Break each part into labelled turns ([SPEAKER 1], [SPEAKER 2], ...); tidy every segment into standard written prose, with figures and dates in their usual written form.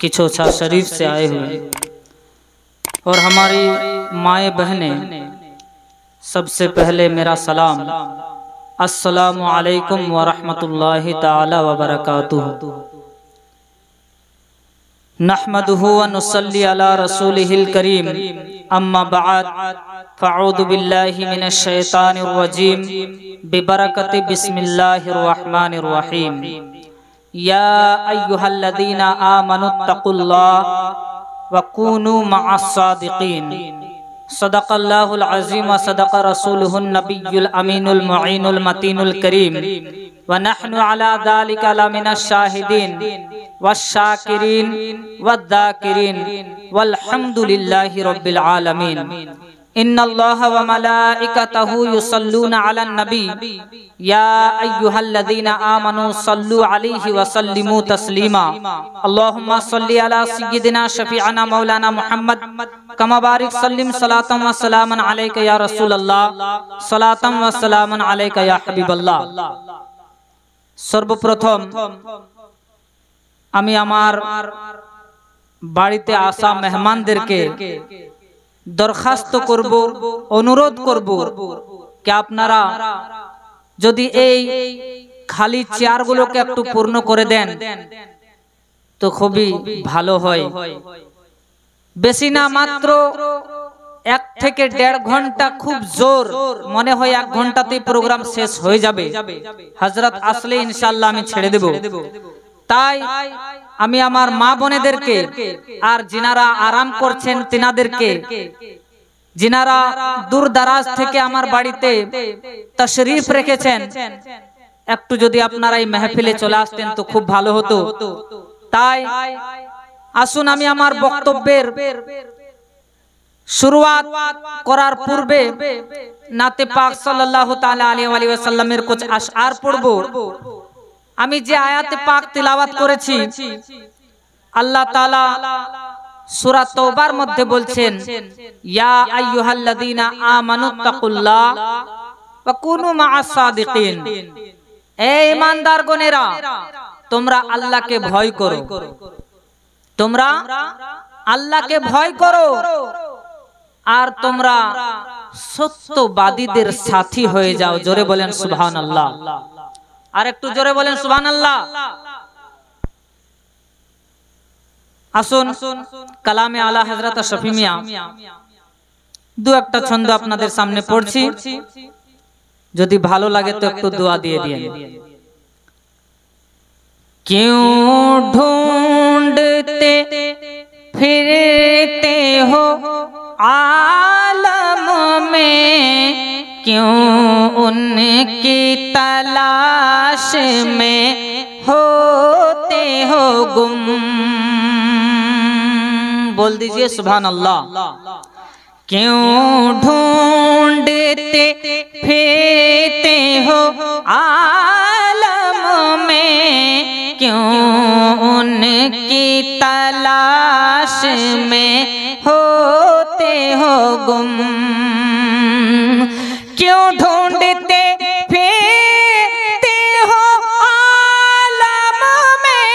[SPEAKER 1] किछोछा शरीफ से आए हुए और हमारी माएँ बहनें, सबसे पहले मेरा सलाम अस्सलामु अलैकुम व रहमतुल्लाहि ताला व बरकातुहू। नहमदुहु व नुसल्ली अला रसूलिहिल करीम, अम्मा बअद, फ़अऊज़ु बिल्लाहि मिनश शैतानिर रजीम, बिबरकति बिस्मिल्लाहिर रहमानिर रहीम। या अय्युहल्लज़ीना आमनुत्तक़ुल्लाह व कूनू मअस सादिक़ीन। सदक़ल्लाहुल अज़ीम व सदक़ रसूलुहुन नबियुल अमीनुल मुईनुल मतीनुल करीम व नहनु अला ज़ालिका लमिनश शाहिदीन वश्शाकिरीन वद्दाकिरीन वल्हम्दुलिल्लाहि रब्बिल आलमीन। इन्नल्लाहा व मलाइकतहु युसल्लूना अलन नबी या अय्युहल्लज़ीना आमनू सल्लु अलैहि व सल्लिमू तस्लीमा। अल्लाहुम्मा सल्लि अला सय्यिदिना शफीअना मौलाना मुहम्मद कमा बारिक सल्लिम सलातम व सलामन अलैका या रसूलल्लाह, सलातम व सलामन अलैका या हबीबल्लाह। सर्वप्रथम आमी आमार बाड़ीते आसा मेहमानदेरके दरखास्त करब, अनुरोध करब कि आपनारा यदि এই खाली চেয়ারগুলোকে একটু পূর্ণ করে দেন তো খুবই ভালো হয়। বেশি না, মাত্র 1 থেকে 1.5 ঘন্টা, খুব জোর মনে হয় 1 ঘন্টাতেই প্রোগ্রাম শেষ হয়ে যাবে। হযরত আসলে ইনশাআল্লাহ আমি ছেড়ে দেব। তাই আমি আমার মা বোনেদেরকে আর যিনারা আরাম করছেন তিনাদেরকে, যিনারা দূর দারাজ থেকে আমার বাড়িতে তশরিফ রেখেছেন, একটু যদি আপনারা এই মাহফিলে চলে আসতেন তো খুব ভালো হতো। তাই আসুন আমি আমার বক্তব্যের শুরুয়াত করার পূর্বে নাতে পাক সাল্লাল্লাহু তাআলা আলাইহি ওয়াসাল্লামের कुछ আশআর পড়ব। আমি যে আয়াতে পাক তিলাওয়াত করেছি, আল্লাহ তাআলা সূরা তওবার মধ্যে বলছেন, ইয়া আইয়ুহাল্লাযীনা আমানুত্তাকুল্লাহ ওয়া কুনু মাআস সাদিকিন। হে ঈমানদারগণেরা, তোমরা আল্লাহকে ভয় করো, তোমরা আল্লাহকে ভয় করো আর তোমরা সত্যবাদীদের সাথী হয়ে যাও। জোরে বলেন সুবহানাল্লাহ। আর একটু জোরে বলেন সুবহানাল্লাহ। আসুন কালামে আলা হযরত শফি মিয়া দু একটা ছন্দ আপনাদের সামনে পড়ছি, যদি ভালো লাগে তো একটু দোয়া দিয়ে দিন। क्यों ढूंढते फिरते हो आलम में, क्यों उनकी तलाश में होते हो गुम। बोल दीजिए सुभान अल्लाह। क्यों ढूंढते फिरते हो आलम में, क्यों उनकी तलाश में होते हो गुम। क्यों ढूंढते फिरते हो आलम में,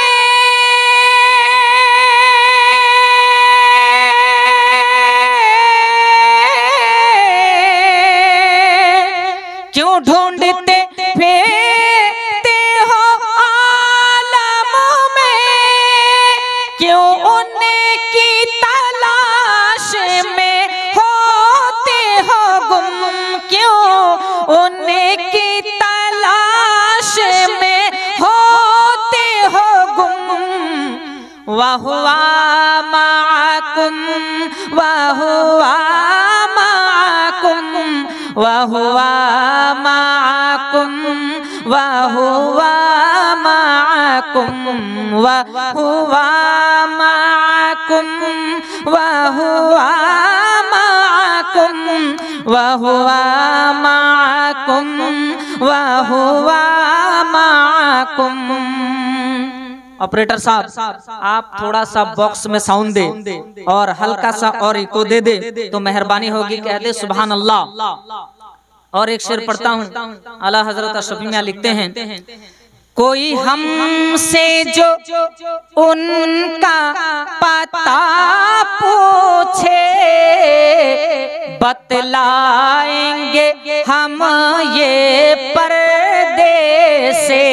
[SPEAKER 1] क्यों ढूंढते फिरते हो आलम में, क्यों उनकी तलाश में होते हो गुम। क्यों उनकी तलाश में होते हो गुम। वहुवा माअकुम वहुवा माअकुम वहुवा माअकुम वहुवा माअकुम वहुवा माअकुम वहुवा माअकुम वहुवा माअकुम वहुवा माअकुम। ऑपरेटर साहब, आप थोड़ा सा बॉक्स में साउंड दे और हल्का सा और इको दे दे तो मेहरबानी होगी। कह दे सुभान अल्लाह। और एक शेर पढ़ता हूँ। आला हजरत शफी मियां लिखते हैं, कोई हमसे जो उनका पता पूछे बतलाएंगे हम ये पर्दे से।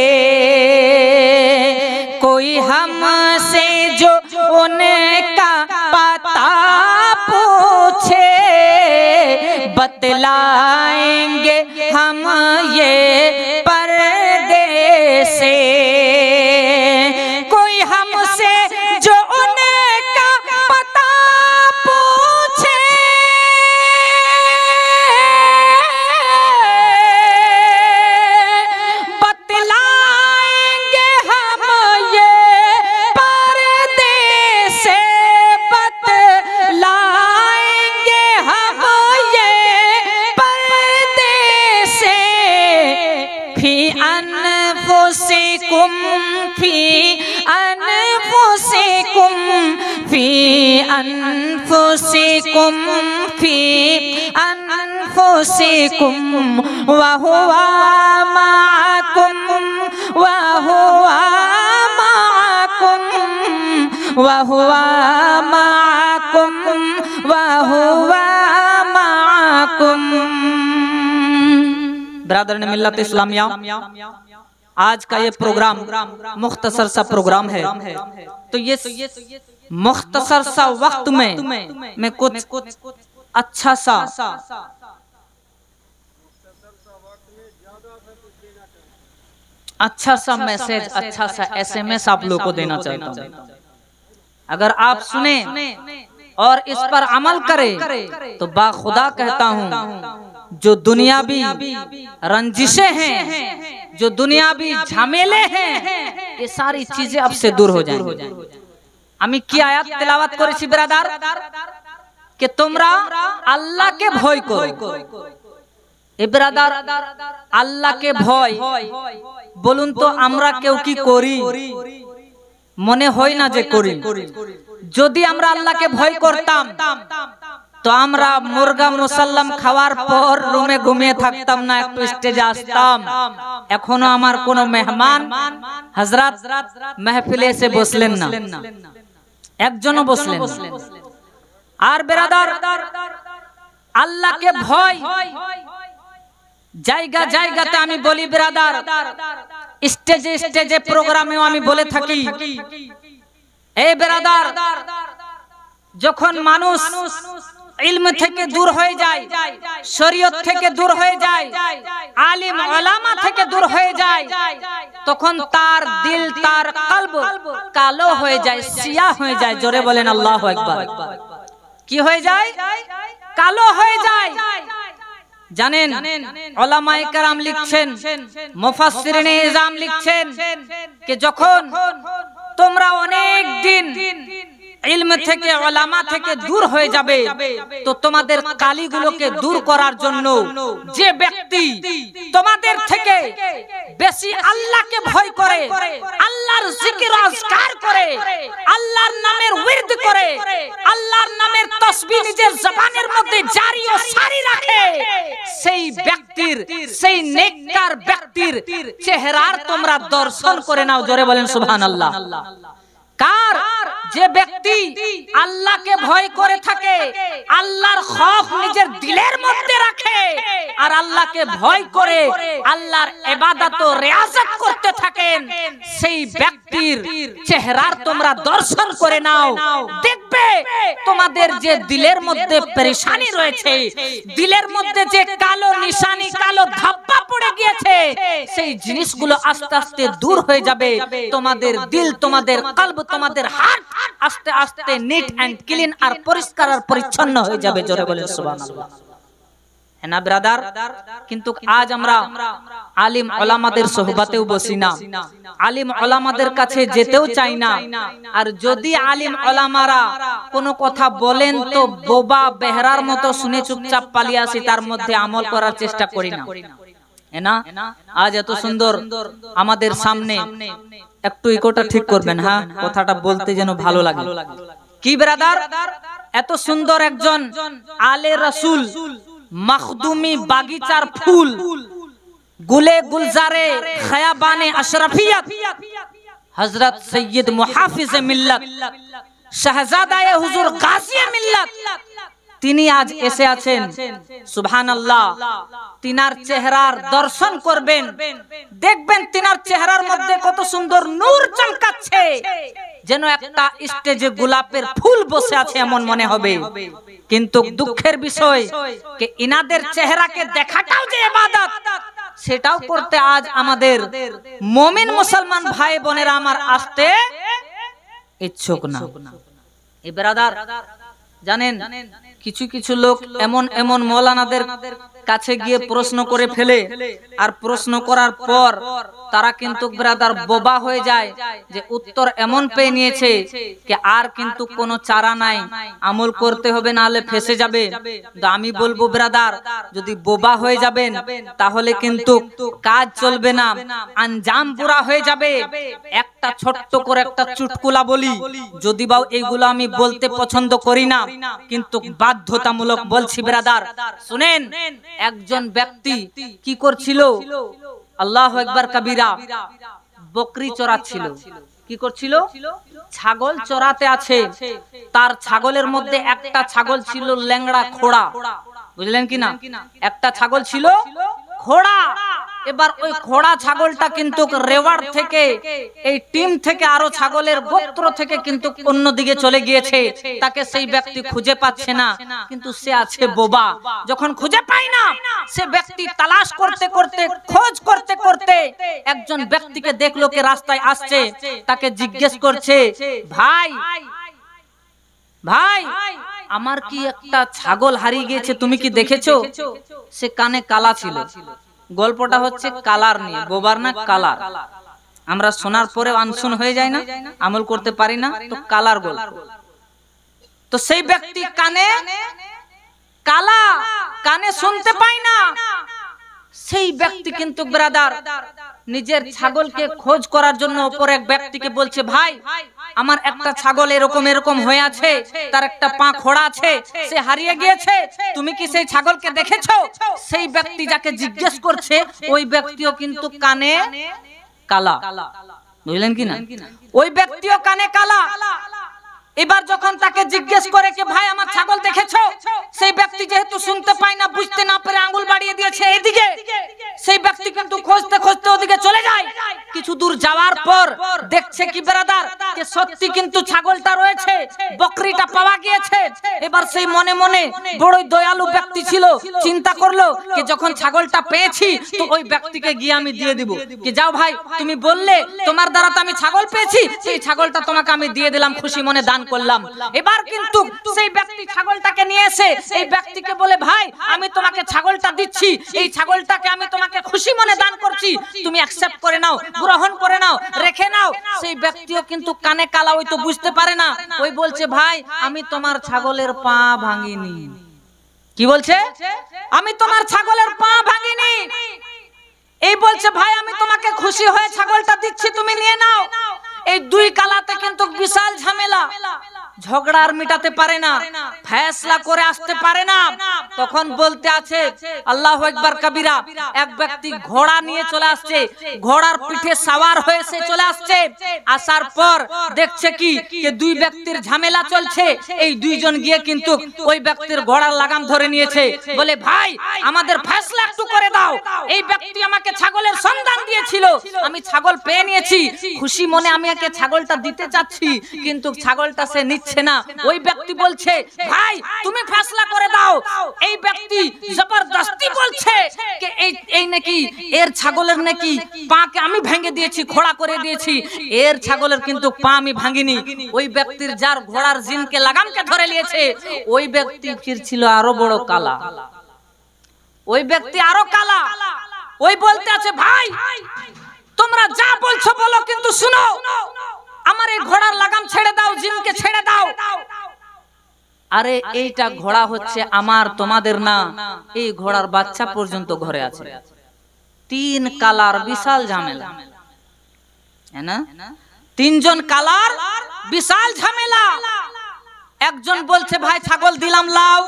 [SPEAKER 1] कोई हमसे जो उनका पता पूछे बतलाएंगे हम ये पर्दे से। कोई हमसे जो उनका पता पूछे बतलाएंगे हम ये पर्दे से। बतलाएंगे हम ये पर्दे से। फी अनफुसिकुम फी अनफुसिकुम फी अनफुसिकुम फी अनफुसिकुम व हुवा माअकुम व हुवा माअकुम व हुवा माअकुम व हुवा माअकुम। ब्रदर ने मिल्लत इस्लामिया, आज का ये प्रोग्राम मुख्तसर सा प्रोग्राम है, तो ये मुख्तसर सा वक्त में मैं कुछ अच्छा सा मैसेज, अच्छा सा SMS आप लोगों को देना चाहता हूँ। अगर आप सुने और इस पर अमल करें तो बाखुदा कहता हूँ जो दुनियावी रंजिशें हैं, जो दुनियावी झमेले हैं, ये सारी चीजें अब से दूर हो जाएंगी। আমি কি আয়াত তেলাওয়াত করেছি ব্রাদার, कि তোমরা আল্লাহকে ভয় করো। এ ব্রাদার, আল্লাহকে ভয় বলুন তো আমরা কেউ কি করি? মনে হয় না যে করি। যদি আমরা আল্লাহকে ভয় করতাম তো আমরা মুরগা মুসাল্লাম খাওয়ার পর রুমে ঘুমিয়ে থাকতাম না, একটু স্টেজে আসতাম। এখনো আমার কোন মেহমান হযরত মাহফিলে এসে বসলেন না, একজনও বসলেন না। আর বেরাদার, আল্লাহকে ভয় জায়গা জায়গাতে আমি বলি বেরাদার, স্টেজে স্টেজে প্রোগ্রামেও আমি বলে থাকি, এই বেরাদার যখন মানুষ ইলম থেকে দূর হয়ে যায়, শরীয়ত থেকে দূর হয়ে যায়, আলিম উলামা থেকে দূর হয়ে যায়, তখন তার দিল, তার কলব কালো হয়ে যায়, সিয়া হয়ে যায়। জোরে বলেন আল্লাহু আকবার। কি হয়ে যায়? কালো হয়ে যায়। জানেন উলামায়ে কেরাম লিখছেন, মুফাসসিরিনে ইজাম লিখছেন যে যখন তোমরা অনেক দিন ইলম থেকে, উলামা থেকে দূর হয়ে যাবে, তো তোমাদের কালিগুলোকে দূর করার জন্য যে ব্যক্তি তোমাদের থেকে বেশি আল্লাহকে ভয় করে, আল্লাহর জিকির আজকার করে, আল্লাহর নামের ওয়ার্দ করে, আল্লাহর নামের তাসবিহ নিজের জবানের মধ্যে জারি ও সারি রাখে, সেই ব্যক্তির, সেই নেককার ব্যক্তির চেহারার তোমরা দর্শন করে নাও। জোরে বলেন সুবহানাল্লাহ। কার? যে ব্যক্তি আল্লাহকে ভয় করে থাকে, আল্লাহর খৌফ নিজের দিলের মধ্যে রাখে, আর আল্লাহকে ভয় করে আল্লাহর ইবাদত ও রিয়াজত করতে থাকেন, সেই ব্যক্তির চেহারার তোমরা দর্শন করে নাও। দেখবে তোমাদের যে দিলের মধ্যে পেরেশানি রয়েছে, দিলের মধ্যে যে কালো নিশানি, কালো ধাব্বা পড়ে গিয়েছে, সেই জিনিসগুলো আস্তে আস্তে দূর হয়ে যাবে। তোমাদের দিল, তোমাদের কলব, তোমাদের হার্ট আস্তে আস্তে নিট এন্ড ক্লিন আর পরিষ্কার আর পরিচ্ছন্ন হয়ে যাবে। জোরে বলেন সুবহানাল্লাহ। হ্যাঁ না ব্রাদার? কিন্তু আজ আমরা আলিম উলামাদের সোহবতেও বসি না, আলিম উলামাদের কাছে যেতেও চাই না। আর যদি আলিম উলামারা কোনো কথা বলেন তো বোবা বেহরার মতো শুনে চুপচাপ পালিয়ে আসি, তার মধ্যে আমল করার চেষ্টা করি না। না, আজ এত সুন্দর আমাদের সামনে, একটু ইকোটা ঠিক করবেন, হ্যাঁ, কথাটা বলতে যেন ভালো লাগে। কি ব্রাদার, এত সুন্দর একজন আলে রাসূল, মখদুমি বাগিচার ফুল, গুলে গুলজারে খয়াবানে আশরাফিয়ত, হযরত সৈয়দ মুহাফিজ মিল্লাত শাহজাদায়ে হুজুর গাজিয়ে মিল্লাত তিনি আজ এসে আছেন। সুবহানাল্লাহ। তিনার চেহারার দর্শন করবেন, দেখবেন তিনার চেহারার মধ্যে কত সুন্দর নূর চমকাচ্ছে, যেন একটা স্টেজে গোলাপের ফুল বসে আছে এমন মনে হবে। কিন্তু দুঃখের বিষয় যে ইনাদের চেহারাকে দেখাটাও যে ইবাদত, সেটাও করতে আজ আমাদের মুমিন মুসলমান ভাই বোনেরা আমার আসতে ইচ্ছুক না। এই ব্রাদার জানেন, কিছু কিছু লোক এমন এমন মৌলানাদের কাছে গিয়ে প্রশ্ন করে ফেলে, আর প্রশ্ন করার পর তারা কিন্তু ব্রাদার বোবা হয়ে যায়, যে উত্তর এমন পেয়ে নিয়েছে যে আর কিন্তু কোনো চারা নাই, আমল করতে হবে, না হলে ফেসে যাবে। তো আমি বলবো ব্রাদার, যদি বোবা হয়ে যাবেন তাহলে কিন্তু কাজ চলবে না, আঞ্জাম বুরা হয়ে যাবে। একটা ছোট্ট করে একটা চুটকুলা বলি, যদি বা এইগুলো আমি বলতে পছন্দ করি না, কিন্তু বাধ্যতামূলক বলছি ব্রাদার, শুনেন। একজন ব্যক্তি কি করছিল, আল্লাহু আকবার কবিরা, বকরি চড়াচ্ছিল। কি করছিল? ছাগল চড়াতে আছে। তার ছাগলের মধ্যে একটা ছাগল ছিল ল্যাংড়া খোড়া, বুঝলেন কি না? একটা ছাগল ছিল খোড়া। এবার ওই খোড়া ছাগলটা কিন্তু রেওয়ার থেকে, এই টিম থেকে, আরো ছাগলের গোত্র থেকে কিন্তু অন্যদিকে চলে গিয়েছে। তাকে সেই ব্যক্তি খুঁজে পাচ্ছে না, কিন্তু সে আছে বোবা। যখন খুঁজে পায় না, সে ব্যক্তি তালাশ করতে করতে, খোঁজ করতে করতে একজন ব্যক্তিকে দেখলো কে রাস্তায় আসছে। তাকে জিজ্ঞেস করছে, ভাই ভাই আমার কি একটা ছাগল হারিয়ে গিয়েছে, তুমি কি দেখেছো? সে কানে কালা ছিল। গল্পটা হচ্ছে কালার নিয়ে, বোবার না কালার। আমরা শোনার পরে আনসুন হয়ে যায় না, আমল করতে পারি না, তো কালার গল্প। তো সেই ব্যক্তি কানে কালা, কানে শুনতে পায় না। সেই ব্যক্তি কিন্তু ব্রাদার নিজের ছাগলকে খোঁজ করার জন্য অপর এক ব্যক্তিকে বলছে, ভাই আমার একটা ছাগল এরকম এরকম হয়ে আছে, তার একটা পা খোড়া আছে, সে হারিয়ে গিয়েছে, তুমি কি সেই ছাগলকে দেখেছো? সেই ব্যক্তি যাকে জিজ্ঞেস করছে, ওই ব্যক্তিও কিন্তু কানে কালা, বুঝলেন কি না? ওই ব্যক্তিও কানে কালা। এবার যখন তাকে জিজ্ঞেস করে কে ভাই আমার ছাগল দেখেছো, সেই ব্যক্তি যেহেতু শুনতে পায় না, বুঝতে না পেরে আঙ্গুল বাড়িয়ে দিয়েছে এদিকে। সেই ব্যক্তি কিন্তু খুঁজতে খুঁজতে ওদিকে চলে যায়। কিছু দূর যাওয়ার পর দেখছে কি ব্রাদার, যে সত্যি কিন্তু ছাগলটা রয়েছে, বকরিটা পাওয়া গিয়েছে। এবার সেই মনে মনে বড়ই দয়ালু ব্যক্তি ছিল, চিন্তা করলো যে যখন ছাগলটা পেয়েছি তো ওই ব্যক্তিকে গিয়ে আমি দিয়ে দিব। কি যাও ভাই, তুমি বললে তোমার দ্বারা তো আমি ছাগল পেয়েছি, সেই ছাগলটা তোমাকে আমি দিয়ে দিলাম, খুশি মনে দান করলাম। এবার কিন্তু সেই ব্যক্তি ছাগলটাকে নিয়ে এসে এই ব্যক্তিকে বলে, ভাই আমি তোমাকে ছাগলটা দিচ্ছি, এই ছাগলটাকে আমি তোমাকে খুশি মনে দান করছি, তুমি অ্যাকসেপ্ট করে নাও, গ্রহণ করে নাও, রেখে নাও। সেই ব্যক্তিও কিন্তু কানে কালা, ওই তো বুঝতে পারে না। ওই বলছে, ভাই আমি তোমার ছাগলের পা ভাঙিনি। কি বলছে? আমি তোমার ছাগলের পা ভাঙিনি। এই বলছে, ভাই আমি তোমাকে খুশি হয়ে ছাগলটা দিচ্ছি, তুমি নিয়ে নাও। এই দুই কালাতে কিন্তু বিশাল ঝামেলা, ঝগড়া আর মিটাতে পারে না, ফয়সালা করে আসতে পারে না। তখন বলতে আছে আল্লাহু আকবার কবিরা, এক ব্যক্তি ঘোড়া নিয়ে চলে আসছে, ঘোড়ার পিঠে সওয়ার হয়ে সে চলে আসছে। আসার পর দেখছে কি যে দুই ব্যক্তির ঝামেলা চলছে। এই দুইজন গিয়ে কিন্তু ওই ব্যক্তির ঘোড়ার লাগাম ধরে নিয়েছে, বলে ভাই আমাদের ফয়সালা একটু করে দাও। এই ব্যক্তি আমাকে ছাগলের সন্ধান দিয়েছিল, আমি ছাগল পেয়ে নিয়েছি, খুশি মনে আমি একে ছাগলটা দিতে চাচ্ছি, কিন্তু ছাগলটা সে নিচ্ছে না। ওই ব্যক্তি বলছে, ভাই তুমি ফয়সালা করে দাও। এই ব্যক্তি জবরদস্তি বলছে যে এই নাকি এর ছাগলের নাকি পাকে আমি ভেঙে দিয়েছি, খোড়া করে দিয়েছি, এর ছাগলের কিন্তু পা আমি ভাঙিনি। ওই ব্যক্তির যার ঘোড়ার জিনকে লাগামকে ধরে নিয়েছে, ওই ব্যক্তি ফিরছিল আরো বড় কালা, ওই ব্যক্তি আরো কালা। ওই বলতে আছে, ভাই তোমরা যা বলছো বলো, কিন্তু শুনো, আমার এই ঘোড়ার লাগাম ছেড়ে দাও, জিনকে ছেড়ে দাও। আরে এইটা ঘোড়া হচ্ছে আমার, তোমাদের না। এই ঘোড়ার বাচ্চা পর্যন্ত ঘরে আছে। তিন কালার, বিশাল ঝামেলা, হ্যাঁ না? তিনজন কালার, বিশাল ঝামেলা। একজন বলছে, ভাই ছাগল দিলাম লাও।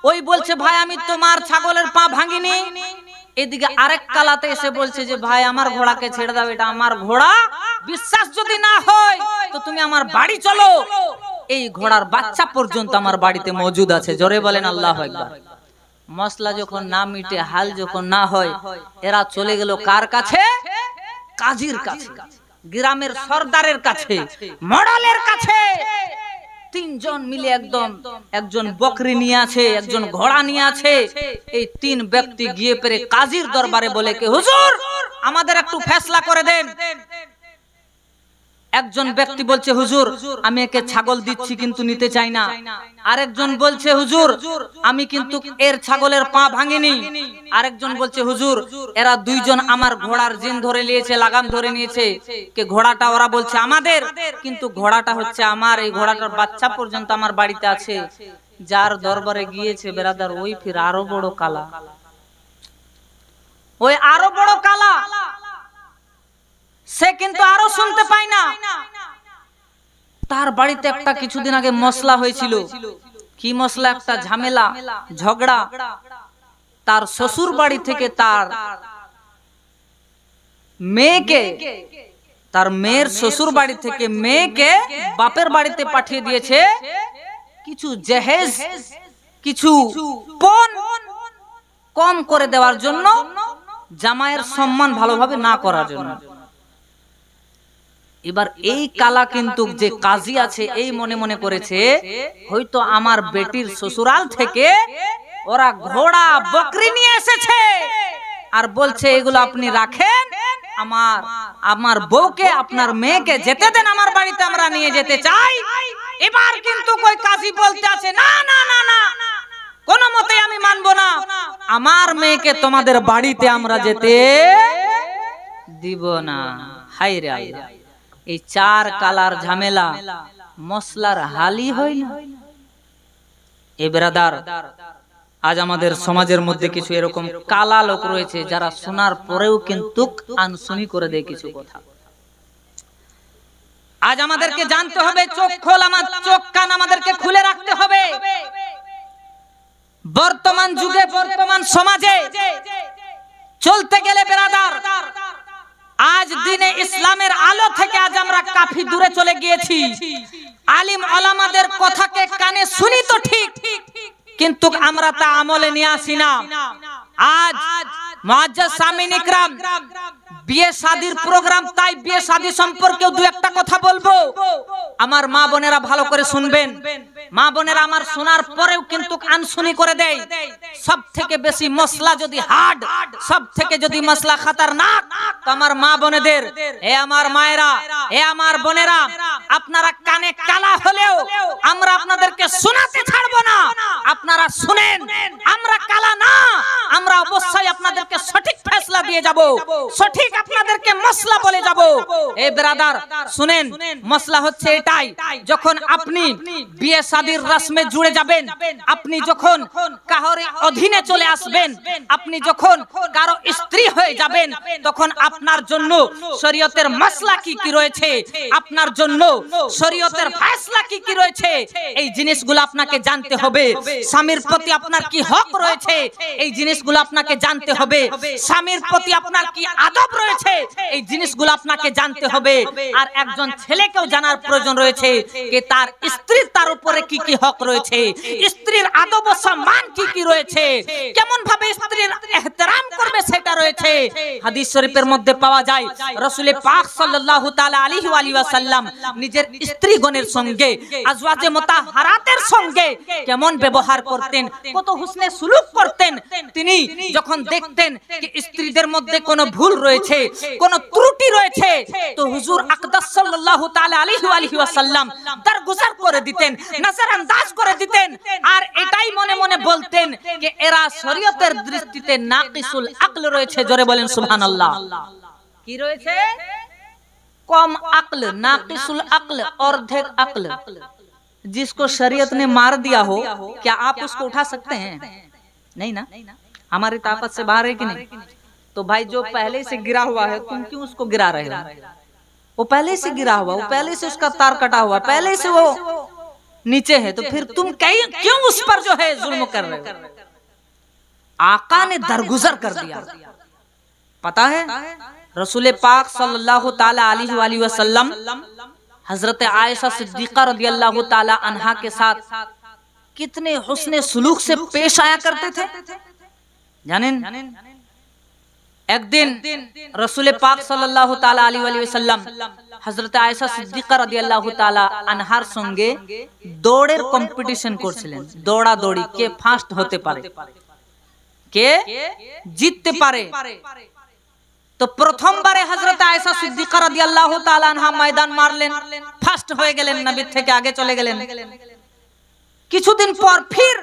[SPEAKER 1] ওই বলছে, ভাই আমি তোমার ছাগলের পা ভাঙিনি। এদিকে আরেক কালাতে এসে বলছে যে, ভাই আমার ঘোড়াকে ছেড়ে দাও, এটা আমার ঘোড়া। বিশ্বাস যদি না হয় তো তুমি আমার বাড়ি চলো। এই ঘোড়ার বাচ্চা পর্যন্ত আমার বাড়িতে মজুদ আছে। জোরে বলেন আল্লাহু আকবার। মশলা যখন না মিটে, হাল যখন না হয়, এরা চলে গেল কার কাছে? কাজীর কাছে, গ্রামের সর্দারের কাছে, মডেলের কাছে। তিনজন মিলে একজন বকরি নিয়ে আছে, একজন ঘোড়া নিয়ে আছে। এই তিন ব্যক্তি গিয়ে পেরে কাজীর দরবারে বলে কে হুজুর আমাদের একটু ফয়সালা করে দেন। একজন ব্যক্তি বলছে হুজুর আমি একে ছাগল দিচ্ছি কিন্তু নিতে চাই না। আরেকজন বলছে হুজুর আমি কিন্তু এর ছাগলের পা ভাঙিনি। আরেকজন বলছে হুজুর এরা দুইজন আমার ঘোড়ার জিন ধরে নিয়েছে, লাগাম ধরে নিয়েছে। কে ঘোড়াটা ওরা বলছে আমাদের, কিন্তু ঘোড়াটা হচ্ছে আমার, এই ঘোড়াটার বাচ্চা পর্যন্ত আমার বাড়িতে আছে। যার দরবারে গিয়েছে বেরাদার ওই ফির আরো বড় কালা, ওই আরো বড় কালা। সে কিন্তু আরো শুনতে পায় না। তার বাড়িতে একটা কিছুদিন আগে মশলা হয়েছিল। কি মশলা? একটা ঝামেলা, ঝগড়া। তার শ্বশুর বাড়ি থেকে তার মেয়েকে, তার মেয়ের শ্বশুর বাড়ি থেকে মেয়েকে বাপের বাড়িতে পাঠিয়ে দিয়েছে কিছু জেহেজ, কিছু পণ কম করে দেওয়ার জন্য, জামাইয়ের সম্মান ভালোভাবে না করার জন্য। এবার এই কালা কিন্তু যে কাজী আছে এই মনে মনে করেছে হয়তো আমার বেটির শ্বশুরাল থেকে ওরা ঘোড়া বকরি নিয়ে এসেছে আর বলছে এগুলো আপনি রাখেন, আমার বউকে আপনার মেয়েকে যেতে দেন, আমার বাড়িতে আমরা নিয়ে যেতে চাই। এবার কিন্তু কই কাজী বলতে আছে না না না না, কোন মতে আমি মানবো না, আমার মেয়েকে তোমাদের বাড়িতে আমরা যেতে দিব না। হাই রে আল্লাহ, এই চার কালার ঝামেলা মশলার হালি হয় না। এ ব্রাদার, আজ আমাদের সমাজের মধ্যে কিছু এরকম কালা লোক রয়েছে যারা শোনার পরেও কিন্তু আনশুনি করে দেয় কিছু কথা। আজ আমাদেরকে জানতে হবে, চোখ খোল, আমার চোখ কান আমাদেরকে খুলে রাখতে হবে। বর্তমান যুগে, বর্তমান সমাজে চলতে গেলে ব্রাদার, আজ দিনে ইসলামের আলো থেকে আজ আমরা কাফি দূরে চলে গিয়েছি। আলিম ওলামাদের কথাকে কানে শুনি তো ঠিক, কিন্তু আমরা তা আমলে নিয়ে আসি না। আজ মুআজ্জাজ সামিন ইকরাম, বিয়ে শাদীর প্রোগ্রাম, তাই বিয়ে শাদী সম্পর্কেও দু একটা কথা বলবো। আমার মা বোনেরা ভালো করে শুনবেন। মা বোনেরা আমার শোনার পরেও কিন্তু আনশুনি করে দেয়। সব থেকে বেশি মশলা যদি হার্ড, সব থেকে যদি মশলা খতরনাক, তো আমার মা বোনেদের, এ আমার মায়েরা, এ আমার বোনেরা, আপনারা কানে কালা হলেও আমরা আপনাদেরকে শোনাতে ছাড়বো না। আপনারা শুনেন, আমরা কালা না, আমরা অবশ্যই আপনাদেরকে সঠিক ফয়সালা দিয়ে যাব, সঠিক আপনাদেরকে মশলা বলে যাব। এই ব্রাদার শুনেন, মশলা হচ্ছে এটাই, যখন আপনি বিয়ে শাদীর রসমে জুড়ে যাবেন, আপনি যখন কারোর অধীনে চলে আসবেন, আপনি যখন কারো স্ত্রী হয়ে যাবেন, তখন আপনার জন্য শরীয়তের মশলা কি কি রয়েছে, আপনার জন্য শরীয়তের ফয়সালা কি কি রয়েছে, এই জিনিসগুলো আপনাকে জানতে হবে। স্বামীর প্রতি আপনার কি হক রয়েছে, এই জিনিসগুলো আপনাকে জানতে হবে। স্বামীর প্রতি আপনার কি আদব রয়েছে, এই জিনিসগুলো আপনাকে জানতে হবে। আর একজন ছেলেকেও জানার প্রয়োজন রয়েছে যে তার স্ত্রীর তার উপরে কি কি হক রয়েছে, স্ত্রীর আদব ও সম্মান কি কি রয়েছে, কেমন ভাবে স্ত্রীর ইহতিরাম করবে সেটা রয়েছে। হাদিস শরীফের মধ্যে পাওয়া যায় রাসূল পাক সাল্লাল্লাহু তাআলা আলাইহি ওয়া সাল্লাম নিজের স্ত্রীগণের সঙ্গে, আজওয়াজে মুতাহহারাতের সঙ্গে কেমন ব্যবহার করতেন, কত হুসনে সুলুক করতেন। তিনি যখন দেখতেন যে স্ত্রীদের মধ্যে কোনো ভুল রয়েছে, কোনো ত্রুটি রয়েছে, তো হুজুর আকদাস সাল্লাল্লাহু তাআলা আলাইহি ওয়া সাল্লাম দরগুজার করে দিতেন, নজরআন্দাজ করে দিতেন। আর এটাই মনে মনে বলতেন যে এরা শরীয়তের দৃষ্টিতে নাকিসুল আকল রয়েছে। জোরে বলেন সুবহানাল্লাহ। কি রয়েছে? कम अक्ल, नाकिसुल अक्ल, अर्धेक अक्ल। जिसको शरीयत ने मार दिया हो, क्या आप उसको उठा सकते हैं? नहीं ना, हमारी ताकत से बाहर है कि नहीं? तो भाई जो पहले से गिरा हुआ है, तुम क्यों उसको गिरा रहे हो? वो पहले से गिरा हुआ, वो पहले से उसका तार कटा हुआ, पहले से वो नीचे है, तो फिर तुम क्यों उस पर जो है जुल्म कर रहे हो? आका ने दरगुजर कर दिया। पता है रसूल पाक सल्लल्लाहु ताला अलैहि वसल्लम हजरत आयशा सिद्दीका रदियल्लाहु ताला अन्हा के साथ कितने हुस्ने सुलूक से पेश आया करते थे जानें। एक दिन रसूल पाक सल्लल्लाहु ताला अलैहि वसल्लम हजरत आयशा सिद्दीका रदियल्लाहु ताला আনহার সঙ্গে দৌড়ের কম্পিটিশন করছিলেন। দৌড়াদৌড়ি কে ফাস্ট হতে পারে, কে জিততে পারে। তো প্রথমবারে হযরত আয়েশা সিদ্দিকা রাদিয়াল্লাহু তাআলা আনহা ময়দান মারলেন, ফার্স্ট হয়ে গেলেন, নবীর থেকে আগে চলে গেলেন। কিছুদিন পর ফির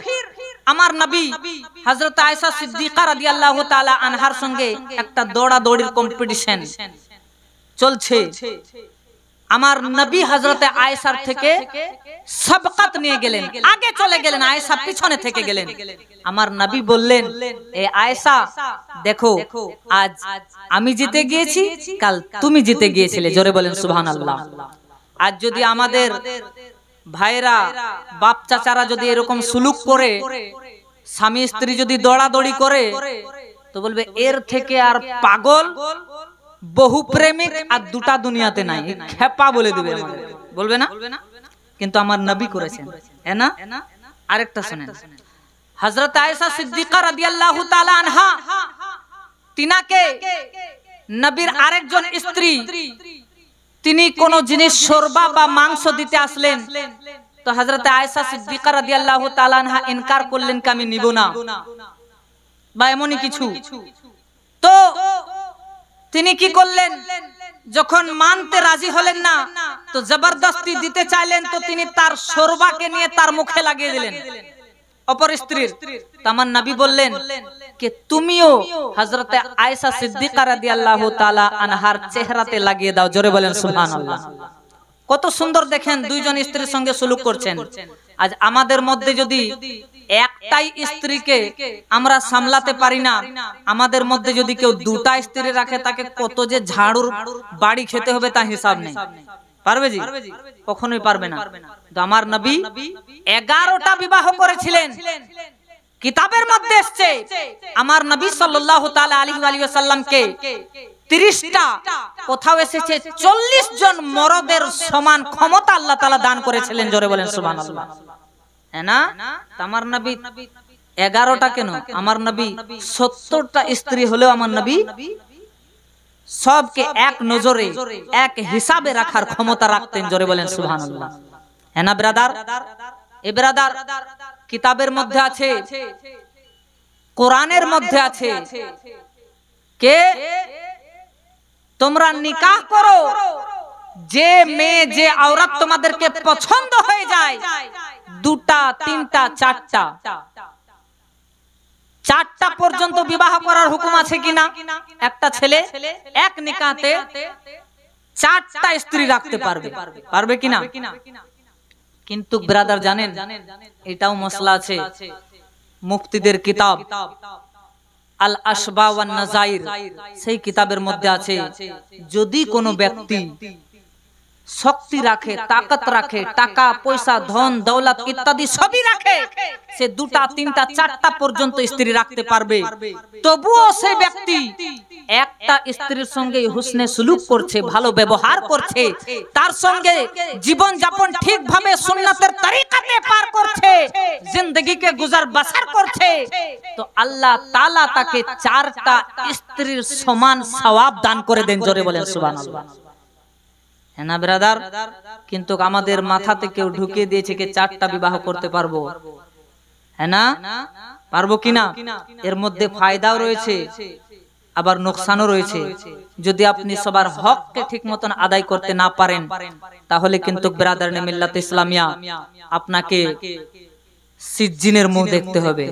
[SPEAKER 1] আমার নবী হযরত আয়েশা সিদ্দিকা রাদিয়াল্লাহু তাআলা আনহার সঙ্গে একটা দৌড়াদৌড়ির কম্পিটিশন চলছে। আমার নবী হযরত আয়েশার থেকে সবকত নিয়ে গেলেন, আগে চলে গেলেন, আয়েশা পিছনে থেকে গেলেন। আমার নবী বললেন, এ আয়েশা দেখো, আজ আমি জিতে গিয়েছি, কাল তুমি জিতে গিয়েছিলে। জোরে বলেন সুবহানাল্লাহ। আজ যদি আমাদের ভাইরা বাপ চাচারা যদি এরকম সুলুক করে, স্বামী স্ত্রী যদি দৌড়াদৌড়ি করে, তো বলবে এর থেকে আর পাগল বহু প্রেমিক আর দুটা দুনিয়াতে নাই, খেপা বলে দিবে, বলবে না? কিন্তু আমার নবী করেছেন, है ना? আরেকটা শুনেন, হযরত আয়েশা সিদ্দিকা রাদিয়াল্লাহু তাআলা আনহা তিনাকে নবীর আরেকজন স্ত্রী তিনি কোন জিনিস শোরবা বা মাংস দিতে আসলেন, তো হযরত আয়েশা সিদ্দিকা রাদিয়াল্লাহু তাআলা আনহা ইনকার করলেন যে আমি নিব না বা এমনই কিছু। তো তিনি কি করলেন, যখন মানতে রাজি হলেন না, তো জবরদস্তি দিতে চাইলেন, তো তিনি তার শোরবাকে নিয়ে তার মুখে লাগিয়ে দিলেন অপর স্ত্রীর। আমার নবী বললেন যে তুমিও হযরত আয়েশা সিদ্দিকা রাদিয়াল্লাহু তাআলা আনহার চেহারাতে লাগিয়ে দাও। জোরে বলেন সুবহানাল্লাহ। কত সুন্দর দেখেন, দুইজন স্ত্রীর সঙ্গে সুলুক করছেন। আজ আমাদের মধ্যে যদি একটাই স্ত্রীকে আমরা সামলাতে পারি না, আমাদের মধ্যে যদি কেউ দুটা স্ত্রী রাখে, তাকে কত যে ঝাড়ুর বাড়ি খেতে হবে তা হিসাব নেই। পারবে জি? কখনোই পারবে না। তো আমার নবী 11টা বিবাহ করেছিলেন। কিতাবের মধ্যে এসেছে আমার নবী সাল্লাল্লাহু তাআলা আলাইহি ওয়াসাল্লামকে 30টা, কোথাও এসেছে 40 জন মরদের সমান ক্ষমতা আল্লাহ তাআলা দান করেছিলেন। জোরে বলেন সুবহানাল্লাহ, है ना? আমার নবী 11টা কেন, আমার নবী 70টা স্ত্রী হলেও আমার নবী সবকে এক নজরে এক হিসাবে রাখার ক্ষমতা রাখতেন। জোরে বলেন সুবহানাল্লাহ, है ना ব্রাদার? এ ব্রাদার, কিতাবের মধ্যে আছে, কোরআনের মধ্যে আছে কে তোমরা নিকাহ করো, যে মেয়ে যে औरत তোমাদেরকে পছন্দ হয়ে যায়, দুটা তিনটা চারটা পর্যন্ত বিবাহ করার হুকুম আছে কিনা? একটা ছেলে এক নিকাতে 4টা স্ত্রী রাখতে পারবে, পারবে কিনা? কিন্তু ব্রাদার জানেন, এটাও মশলা আছে। মুফতিদের কিতাব আল আশবা ওয়ান নাজাইর, সেই কিতাবের মধ্যে আছে, যদি কোনো ব্যক্তি শক্তি রাখে, তাকত রাখে, টাকা পয়সা ধন দৌলত ইত্যাদি সবই রাখে, সে দুটা তিনটা চারটা পর্যন্ত স্ত্রী রাখতে পারবে। তবুও সেই ব্যক্তি একটা স্ত্রীর সঙ্গে হুসনে সুলুক করছে, ভালো ব্যবহার করছে, তার সঙ্গে জীবন যাপন ঠিকভাবে সুন্নতের তরিকাতে পার করছে, জিন্দেগিকে গুজার বাসার করছে, তো আল্লাহ তাআলা তাকে 4টা স্ত্রীর সমান সওয়াব দান করে দেন। জোরে বলেন সুবহানাল্লাহ, है ना ব্রাদার? কিন্তু আমাদের মাথাতে কেউ ঢুকিয়ে দিয়েছে যে 4টা বিবাহ করতে পারবো, है ना? পারবো কিনা? এর মধ্যে ফায়দাও রয়েছে, আবার নোকসানও রয়েছে। যদি আপনি সবার হককে ঠিক মতন আদায় করতে না পারেন, তাহলে কিন্তু ব্রাদারনে মিল্লাত ইসলামিয়া আপনাকে সিজ্জিনের মুখ দেখতে হবে,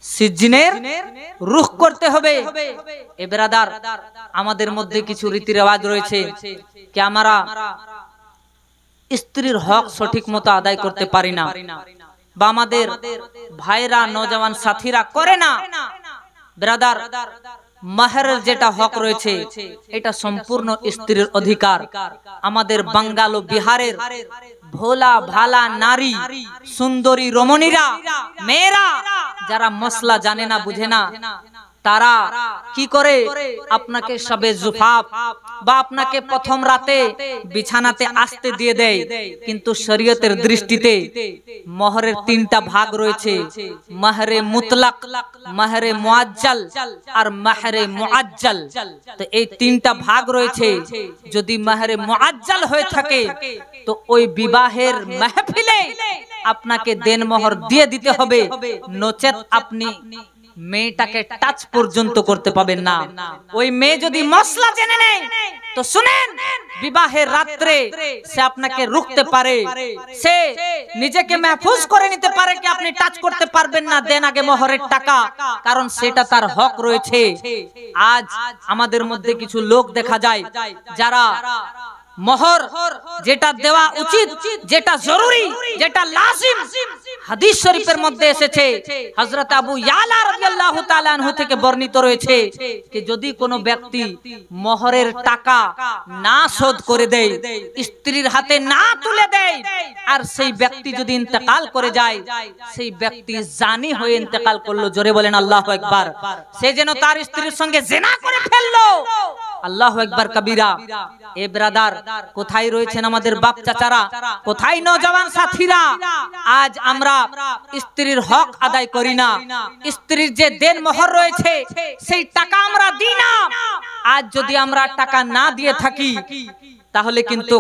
[SPEAKER 1] সিজ্জিনের রুখ করতে হবে। এ ব্রাদার, আমাদের মধ্যে কিছু রীতি রেওয়াজ রয়েছে যে আমরা স্ত্রীর হক সঠিক মতো আদায় করতে পারি না, বা আমাদের ভাইরা নওজওয়ান সাথীরা করে না। ব্রাদার, মাহরের যেটা হক রয়েছে, এটা সম্পূর্ণ স্ত্রীর অধিকার। আমাদের বাঙ্গাল ও বিহারের ভোলা ভালা নারী, সুন্দরী রমণীরা, মেয়েরা যারা মশলা জানে না, বুঝে না, তারা কি করে আপনাকে সবে জুফাফ বা আপনাকে প্রথম রাতে বিছানাতে আসতে দিয়ে দেয়, কিন্তু শরীয়তের দৃষ্টিতে মোহরের তিনটা ভাগ রয়েছে, মাহরে মুতলাক, মাহরে মুআজ্জাল আর মাহরে মুআজ্জাল। তো এই তিনটা ভাগ রয়েছে। যদি মাহরে মুআজ্জাল হয়ে থাকে তো ওই বিবাহের মাহফিলে আপনাকে দেনমোহর দিয়ে দিতে হবে, নচেত আপনি মেয়েটাকে টাচ পর্যন্ত করতে পাবেন না। ওই মেয়ে যদি মশলা জেনে নেয় তো শুনেন, বিবাহের রাত্রে সে আপনাকে রুখতে পারে, সে নিজেকে মাহফুজ করে নিতে পারে কি আপনি টাচ করতে পারবেন না, দেন আগে মোহরের টাকা, কারণ সেটা তার হক রয়েছে। আজ আমাদের মধ্যে কিছু লোক দেখা যায় যারা মোহর যেটা দেওয়া উচিত, যেটা জরুরি, যেটা লাজিম, হাদিস শরীফের মধ্যে এসেছে, হযরত আবু ইয়ালা রাদিয়াল্লাহু তাআলা আনহু থেকে বর্ণিত রয়েছে যে যদি কোনো ব্যক্তি মোহরের টাকা না শোধ করে দেয়, স্ত্রীর হাতে না তুলে দেয়, আর সেই ব্যক্তি যদি ইন্তেকাল করে যায়, সেই ব্যক্তি জানি হয়ে ইন্তেকাল করলো, জোরে বলেন আল্লাহু আকবার, সে যেন তার স্ত্রীর সঙ্গে জিনা করে ফেললো। আল্লাহু আকবার কবীরা। এ ব্রাদার, কোথায় রয়েছেন আমাদের বাপ চাচারা, কোথায় নওজওয়ান সাথীরা? আজ আমরা স্ত্রীর হক আদায় করি না, স্ত্রীর যে দেন মোহর রয়েছে সেই টাকা আমরা দিই না। আজ যদি আমরা টাকা না দিয়ে থাকি তাহলে কিন্তু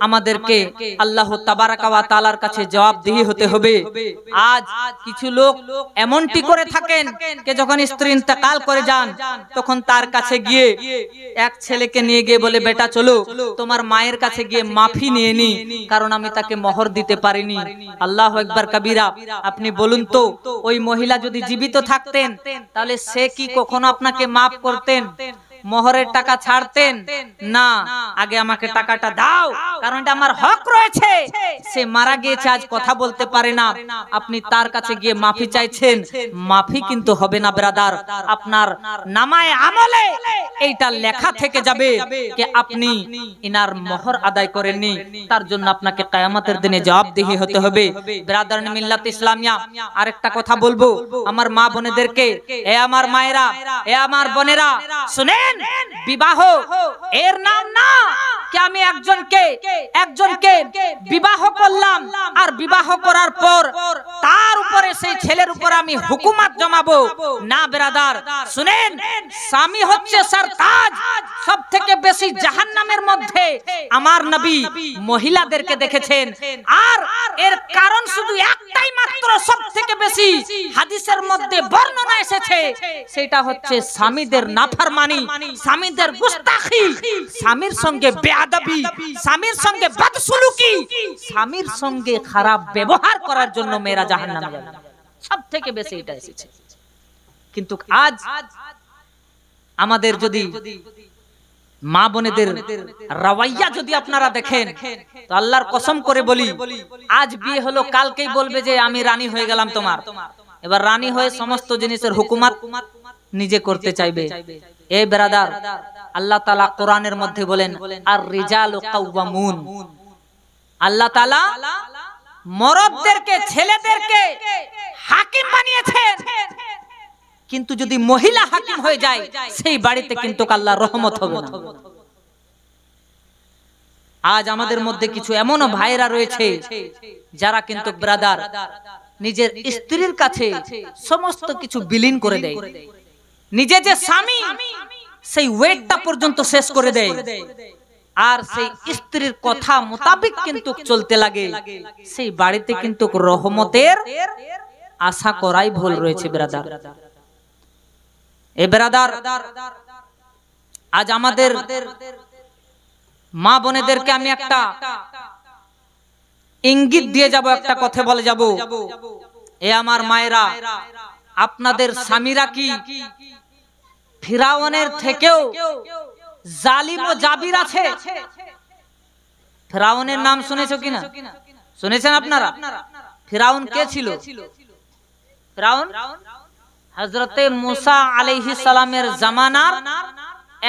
[SPEAKER 1] আমাদেরকে আল্লাহ তাবারাকা ওয়া তাআলার কাছে জবাবদিহি হতে হবে। আজ কিছু লোক এমনটি করে থাকেন যে যখন স্ত্রী ইন্তেকাল করে যান তখন তার কাছে গিয়ে এক ছেলেকে নিয়ে গিয়ে বলে, বেটা চলো তোমার মায়ের কাছে গিয়ে মাফি নিয়ে নি, কারণ আমি তাকে মোহর দিতে পারিনি। আল্লাহু আকবার কবীরা। আপনি বলুন তো, ওই মহিলা যদি জীবিত থাকতেন তাহলে সে কি কখনো আপনাকে মাফ করতেন? মোহরের টাকা ছাড়তেন না? আগে আমাকে টাকাটা দাও, কারণ এটা আমার হক রয়েছে। সে মারা গিয়েছে, আজ কথা বলতে পারে না, আপনি তার কাছে গিয়ে মাফি চাইছেন, মাফি কিন্তু হবে না ব্রাদার। আপনার নামায়ে আমলে এইটা লেখা থেকে যাবে যে আপনি ইনার মোহর আদায় করেননি, তার জন্য আপনাকে কিয়ামতের দিনে জবাবদিহি হতে হবে। ব্রাদার মিল্লাত ইসলামিয়া, আরেকটা কথা বলবো আমার মা বোনেদেরকে, এ আমার মায়েরা, এ আমার বোনেরা, শুনেন, বিবাহ এর নাম না कि আমি একজনকে বিবাহ করলাম আর বিবাহ করার পর তার উপরে সেই ছেলের উপর আমি হুকুমত জমাবো না ব্রাদার। শুনেন, স্বামী হচ্ছে সরতাজ। সবথেকে বেশি জাহান্নামের মধ্যে আমার নবী মহিলাদেরকে দেখেছেন, আর এর কারণ শুধু একটাই মাত্র, সবথেকে বেশি হাদিসের মধ্যে বর্ণনা এসেছে, সেটা হচ্ছে স্বামীদের নাফরমানি, স্বামীদের গুস্তাখি, স্বামীর সঙ্গে বেয়াদবি, স্বামীর সঙ্গে বদসলুকি, স্বামীর সঙ্গে খারাপ ব্যবহার করার জন্য মেয়েরা জাহান্নামে যাবে। সবথেকে বেশি এটা এসেছে। কিন্তু আজ আমাদের যদি মা বোনেদের রওয়াইয়া যদি আপনারা দেখেন তো আল্লাহর কসম করে বলি, আজ বিয়ে হলো কালকেই বলবে যে আমি রানী হয়ে গেলাম তোমার। এবার রানী হয়ে সমস্ত জিনিসের হুকুমত নিজে করতে চাইবে। এ ব্রাদার, আল্লাহ তাআলা কোরআনের মধ্যে বলেন, আর রিজালু কাওয়ামুন, আল্লাহ তাআলা মরদদেরকে, ছেলেদেরকে হাকিম বানিয়েছেন, কিন্তু যদি মহিলা হাকিম হয়ে যায় সেই বাড়িতে কিন্তু আল্লাহর রহমত হবে না। আজ আমাদের মধ্যে কিছু এমনও ভাইরা রয়েছে যারা কিন্তু ব্রাদার নিজের স্ত্রীর কাছে সমস্ত কিছু বিলীন করে দেয়, নিজে যে স্বামী সেই ওয়েটটা পর্যন্ত শেষ করে দেয়, আর সেই স্ত্রীর কথা মোতাবেক কিন্তু চলতে লাগে। সেই বাড়িতে কিন্তু রহমতের আশা করাই ভুল রয়েছে ব্রাদার। এ ব্রাদার, আজ আমাদের মা বোনেদেরকে আমি একটা ইঙ্গিত দিয়ে যাব, একটা কথা বলে যাব। এ আমার মায়েরা, আপনাদের স্বামীরা কি ফিরাউনের থেকেও জালিম ও জাবির আছে? ফিরাউনের নাম শুনেছো কিনা? শুনেছেন আপনারা? ফিরাউন কে ছিল? ফিরাউন হযরতে মুসা আলাইহিস সালামের জামানার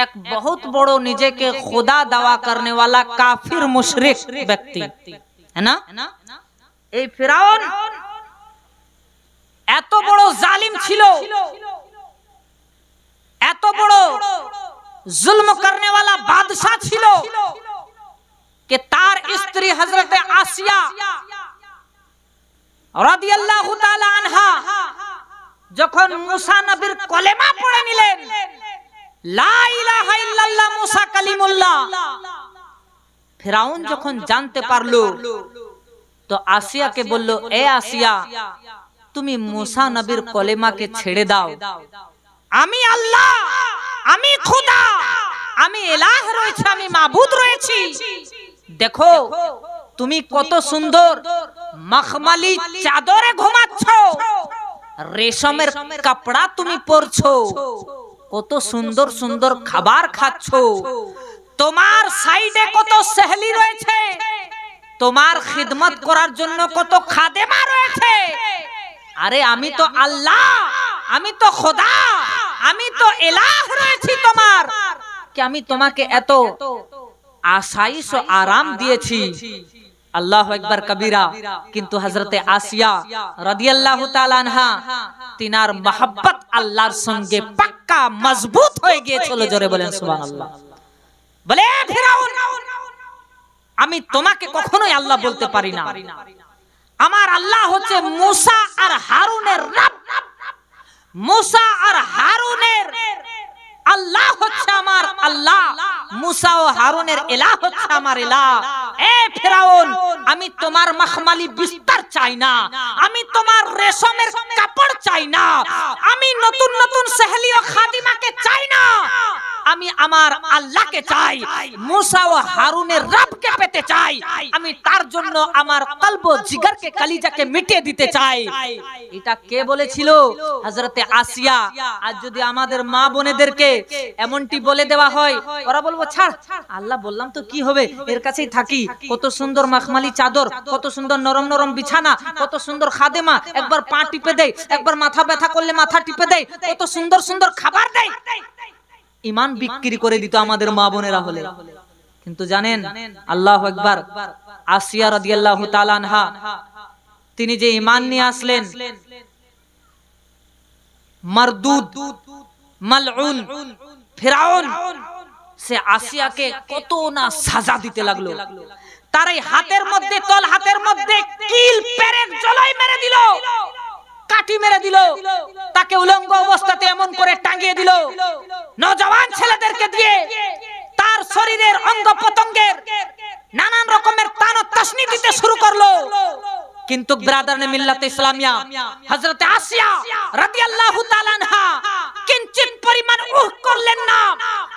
[SPEAKER 1] এক বহুত বড় নিজেকে খোদা দাওয়া करने वाला কাফির মুশরিক ব্যক্তি, है ना? এই ফিরাউন এত বড় জালিম ছিল বড় जुल्म करने वाला बादशाह ছিল कि तार स्त्री हजरत आसिया রাদিয়াল্লাহু তাআলা আনহা যখন মুসা নবীর কলেমা পড়ে নিলেন, লা ইলাহা ইল্লাল্লাহ মুসা কালিমুল্লাহ, ফিরাউন যখন জানতে পারলো তো আসিয়াকে বলল, এ আসিয়া, তুমি মুসা নবীর কলেমাকে ছেড়ে দাও, আমি আল্লাহ, আমি খোদা, আমি ইলাহ রয়েছি, আমি মাবুদ রয়েছি। দেখো তুমি কত সুন্দর মখমলি চাদরে ঘুমাচ্ছো, রেশমের কাপড়া তুমি পরছো, কত সুন্দর সুন্দর খাবার খাচ্ছো, তোমার সাইডে কত সেহলি রয়েছে, তোমার খিদমত করার জন্য কত খাদেমা রয়েছে। আরে আমি তো আল্লাহ, আমি তো খোদা, আমি তো ইলাহ রয়েছি তোমার, কি আমি তোমাকে এত আসাইশ ও আরাম দিয়েছি। আল্লাহু আকবার কবীরা। কিন্তু হযরতে আসিয়া রাদিয়াল্লাহু তাআলা আনহা তিনার মহব্বত আল্লাহর সঙ্গে পাক্কা মজবুত হয়ে গিয়েছিল। জোরে বলেন সুবহানাল্লাহ। বলে ফিরাউন, আমি তোমাকে কখনোই আল্লাহ বলতে পারি না, আমার আল্লাহ হচ্ছে মুসা আর হারুনের রব, মুসা আর হারুনের আল্লাহ হচ্ছে আমার আল্লাহ, মুসা ও হারুনের ইলাহ হচ্ছে আমার ইলাহ। এ ফিরাউন, আমি তোমার মখমলি বিস্তার চাই না, আমি তোমার রেশমের কাপড় চাই না, আমি নতুন নতুন সেহলি ও খাদিমাকে চাই না, আমি আমার আল্লাহকে চাই, মুসা ও হারুনের রবকে পেতে চাই, আমি তার জন্য আমার কলব জিগরকে কলিজাকে মিটিয়ে দিতে চাই। এটা কে বলেছিল? হযরতে আসিয়া। আজ যদি আমাদের মা বোনেদেরকে এমনটি বলে দেওয়া হয়, ওরা বলবো ছাড়, আল্লাহ বললাম তো কি হবে, এর কাছেই থাকি, কত সুন্দর মখমলি চাদর, কত সুন্দর নরম নরম বিছানা, কত সুন্দর খাদেমা, একবার পা টিপে দেয়, একবার মাথা ব্যথা করলে মাথা টিপে দেয়, কত সুন্দর সুন্দর খাবার দেয়। ঈমান বিক্রি করে দিত আমাদের মা বোনেরা হলে। কিন্তু জানেন, আল্লাহু আকবার, আসিয়া রাদিয়াল্লাহু তাআলা আনহা তিনি যে ঈমান নিয়ে আসলেন, মারদুদ মালউন ফিরাউন সে আসিয়াকে কত না সাজা দিতে লাগলো। তার এই হাতের মধ্যে, তল হাতের মধ্যে কিল পেরেক জলাই মেরে দিল, কাঠি মেরে দিল, তাকে উলঙ্গ অবস্থাতে এমন করে টাঙিয়ে দিল, নওজওয়ান ছেলেদেরকে দিয়ে তার শরীরের অঙ্গ প্রত্যঙ্গের নানান রকমের তান ও তাসনি দিতে শুরু করলো। কিন্তু ব্রাদারনে মিল্লাতে ইসলামিয়া হযরতে আসিয়া রাদিয়াল্লাহু তাআলা আনহা কিঞ্চিত পরিমাণ করলেন না,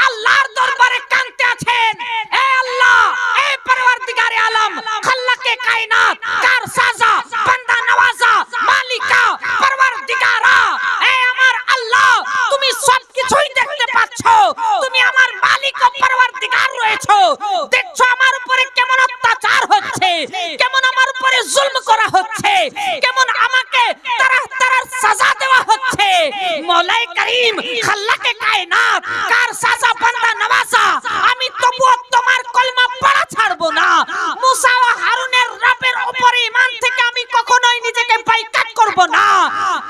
[SPEAKER 1] আল্লাহর দরবারে কাঁদতে আছেন, হে আল্লাহ, হে পরওয়ারদিগারে আলম, খাল্লাকে কায়নাত, কার সাজা, বান্দা নওয়াজা, মালিকা, পরওয়ারদিগারা, হে আমার আল্লাহ, তুমি সবকিছুই দেখতে পাচ্ছো, তুমি আমার মালিক ও পরওয়ারদিগার রয়েছো, দেখছো আমার উপরে কেমন অত্যাচার হচ্ছে, কেমন আমার উপরে জুলম করা হচ্ছে, কেমন আমাকে তারাহ তারার সাজা দেওয়া হচ্ছে। মওলাই করিম, খাল্লাকে কায়নাত, কার সাজা, বান্দা নওয়াজা, আমি তবুও তোমার কলমা পড়া ছাড়বো না। মুসা ও হারুনের রবের উপরে ঈমান থেকে আমি কখনোই নিজেকে বাইকাট করব না।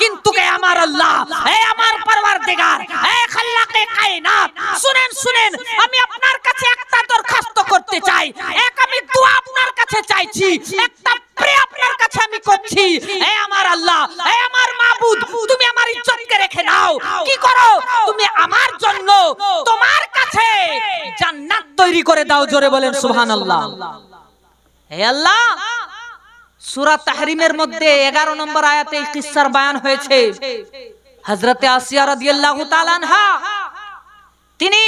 [SPEAKER 1] কিন্তু কে আমার আল্লাহ, হে আমার পরওয়ারদিগার, হে খাল্লাকে কায়নাত, শুনেন শুনেন, আমি আপনার কাছে একটা দরখাস্ত করতে চাই, এক আমি দোয়া আপনার কাছে চাইছি, একটা প্রে আপনার কাছে আমি করছি। হে আমার আল্লাহ, হে আমার মাবুদ, তুমি আমার ইজ্জতকে রেখে নাও। কি করো? তুমি আমার জন্য তোমার কাছে জান্নাত তৈরি করে দাও। জোরে বলেন সুবহানাল্লাহ। হে আল্লাহ, সূরা তাহরিমের মধ্যে 11 নম্বর আয়াতে এই কিসসার বয়ান হয়েছে। হযরতে আসিয়া রাদিয়াল্লাহু তাআলা আনহা তিনি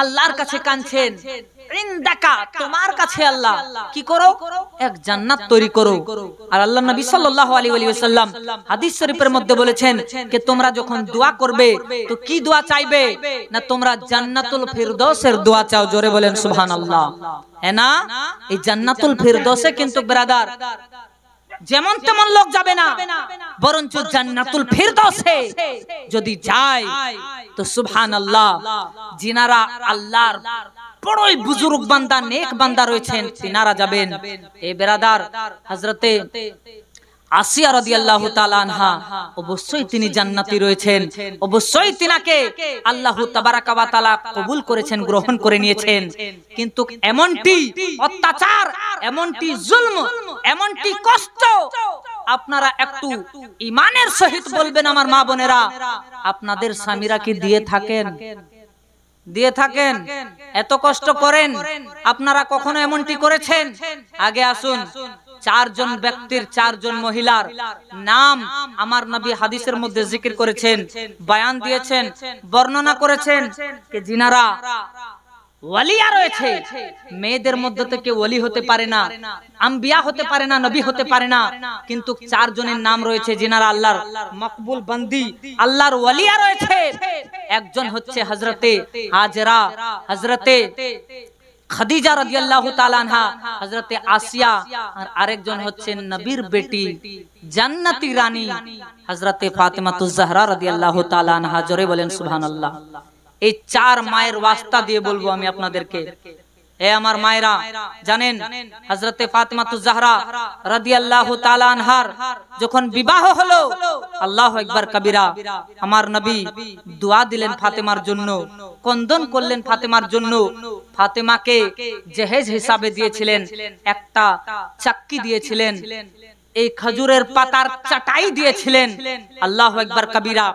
[SPEAKER 1] আল্লাহর কাছে কাঁদছেন, ইনদাকা, তোমার কাছে আল্লাহ, কি করো? এক জান্নাত তৈরি করো। আর আল্লাহ নবী সাল্লাল্লাহু আলাইহি ওয়াসাল্লাম হাদিস শরীফের মধ্যে বলেছেন যে তোমরা যখন দোয়া করবে তো কি দোয়া চাইবে না, তোমরা জান্নাতুল ফিরদৌসের দোয়া চাও। জোরে বলেন সুবহানাল্লাহ। হ্যাঁ না, এই জান্নাতুল ফিরদৌসে কিন্তু ব্রাদার যেমন তেমন লোক যাবে না, বরঞ্চ জান্নাতুল ফিরদৌসে যদি যায় তো সুবহানাল্লাহ, যিনারা আল্লাহর বড়ই বুজুর্গ বান্দা, নেক বান্দা রয়েছেন, তিনারা যাবেন। এই ব্রাদার হযরতে আসিয়া রাদিয়াল্লাহু তাআলা আনহা অবশ্যই তিনি জান্নাতি রয়েছেন, অবশ্যই তিনাকে আল্লাহ তাবারাকা ওয়া তাআলা কবুল করেছেন, গ্রহণ করে নিয়েছেন। কিন্তু এমনটি অত্যাচার, এমনটি জুলম, এমনটি কষ্ট আপনারা একটু ঈমানের সহিত বলবেন আমার মা বোনেরা, আপনাদের স্বামীরা কি দিয়ে থাকেন? দিয়ে থাকেন? এত কষ্ট করেন, আপনারা কখনো এমনটি করেছেন? আগে আসুন, চারজন ব্যক্তির, চারজন মহিলার নাম আমার নবী হাদিসের মধ্যে জিকির করেছেন, বয়ান দিয়েছেন, বর্ণনা করেছেন যে যিনারা ওয়ালিয়া রয়েছে। মেয়েদের মধ্যে থেকে ওয়ালি হতে পারে না, আম্বিয়া হতে পারে না, নবী হতে পারে না, কিন্তু চারজনের নাম রয়েছে যিনারা আল্লাহর মকবুল বান্দি, আল্লাহর ওয়ালিয়া রয়েছে। একজন হচ্ছে হযরতে হাজরা, হযরতে খাদিজা রাদিয়াল্লাহু তাআলা আনহা, হযরতে আসিয়া, আর আরেকজন হচ্ছে নবীর বেটি জান্নাতি রানী হযরতে ফাতেমাতুজ জাহরা রাদিয়াল্লাহু তাআলা আনহা। জোরে বলেন সুবহানাল্লাহ। এই চার মায়ের ওয়াস্তা দিয়ে বলবো আমি আপনাদেরকে, এ আমার মায়েরা জানেন হযরতে ফাতেমাতুজ জাহরা রাদিয়াল্লাহু তাআলা আনহার যখন বিবাহ হলো, আল্লাহু আকবার কবিরা, আমার নবী দোয়া দিলেন ফাতেমার জন্য, কন্দন করলেন ফাতেমার জন্য। ফাতেমাকে জেহেজ হিসাবে দিয়েছিলেন, একটা চাক্কি দিয়েছিলেন, এই খেজুরের পাতার চাটাই দিয়েছিলেন, আল্লাহু আকবার কবিরা,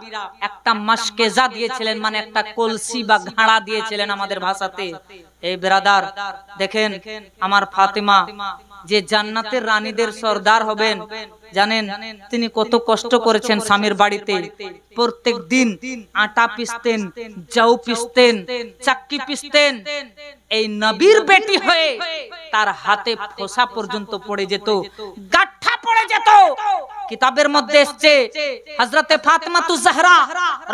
[SPEAKER 1] একটা মাশকেজা দিয়েছিলেন, মানে একটা কলসি বা ঘাড়া দিয়েছিলেন আমাদের ভাষাতে। এই ব্রাদার দেখেন, আমার ফাতেমা যে জান্নাতের রানীদের সর্দার হবেন, জানেন তিনি কত কষ্ট করেছেন স্বামীর বাড়িতে। প্রত্যেক দিন আটা পিসতেন, জাউ পিসতেন, চাক্কি পিসতেন। এই নবীর বেটি হয়ে তার হাতে ফোসা পর্যন্ত পড়ে যেত, গাঁঠা পড়ে যেত। কিতাবের মধ্যে এসেছে হযরতে ফাতেমাতুজ জাহরা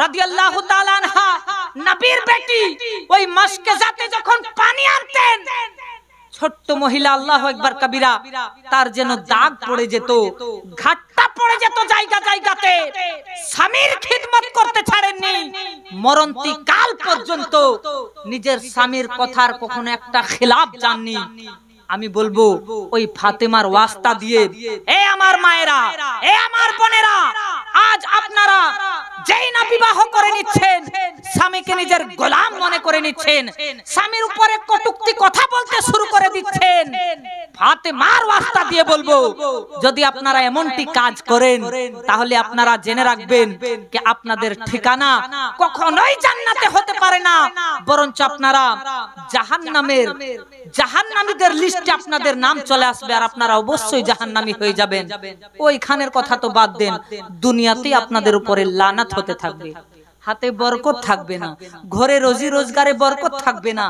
[SPEAKER 1] রাদিয়াল্লাহু তাআলা আনহা নবীর বেটি ওই মাশকেজাতে যখন পানি আনতেন, ছোট্ট মহিলা, আল্লাহু আকবার কবিরা, তার যেন দাগ পড়ে যেত, ঘাটটা পড়ে যেত জায়গা জায়গাতে। স্বামীর খিদমত করতে ছাড়েননি, মরণকাল পর্যন্ত নিজের স্বামীর কথার কখনো একটা খিলাফ জাননি। আমি বলবো ওই ফাতেমার ওয়াস্তা দিয়ে, এ আমার মায়েরা, এ আমার বোনেরা, আজ আপনারা যেই না বিবাহ করে নিচ্ছেন, স্বামীকে নিজের গোলাম মনে করে নিচ্ছেন, স্বামীর উপরে কটূক্তি কথা বলতে শুরু করে দিচ্ছেন, ফাতেমার ওয়াস্তা দিয়ে বলবো, যদি আপনারা এমনটি কাজ করেন তাহলে আপনারা জেনে রাখবেন যে আপনাদের ঠিকানা কখনোই জান্নাতে হতে পারে না, বরঞ্চ আপনারা জাহান্নামের, জাহান্নামীদের লিস্টে আপনাদের নাম চলে আসবে, আর আপনারা অবশ্যই জাহান্নামী হয়ে যাবেন। ওইখানের কথা তো বাদ দেন, দুনিয়াতেই আপনাদের উপরে লানাত হতে থাকবে, হাতে বরকত থাকবে না, ঘরে রোজি রোজগারে বরকত থাকবে না,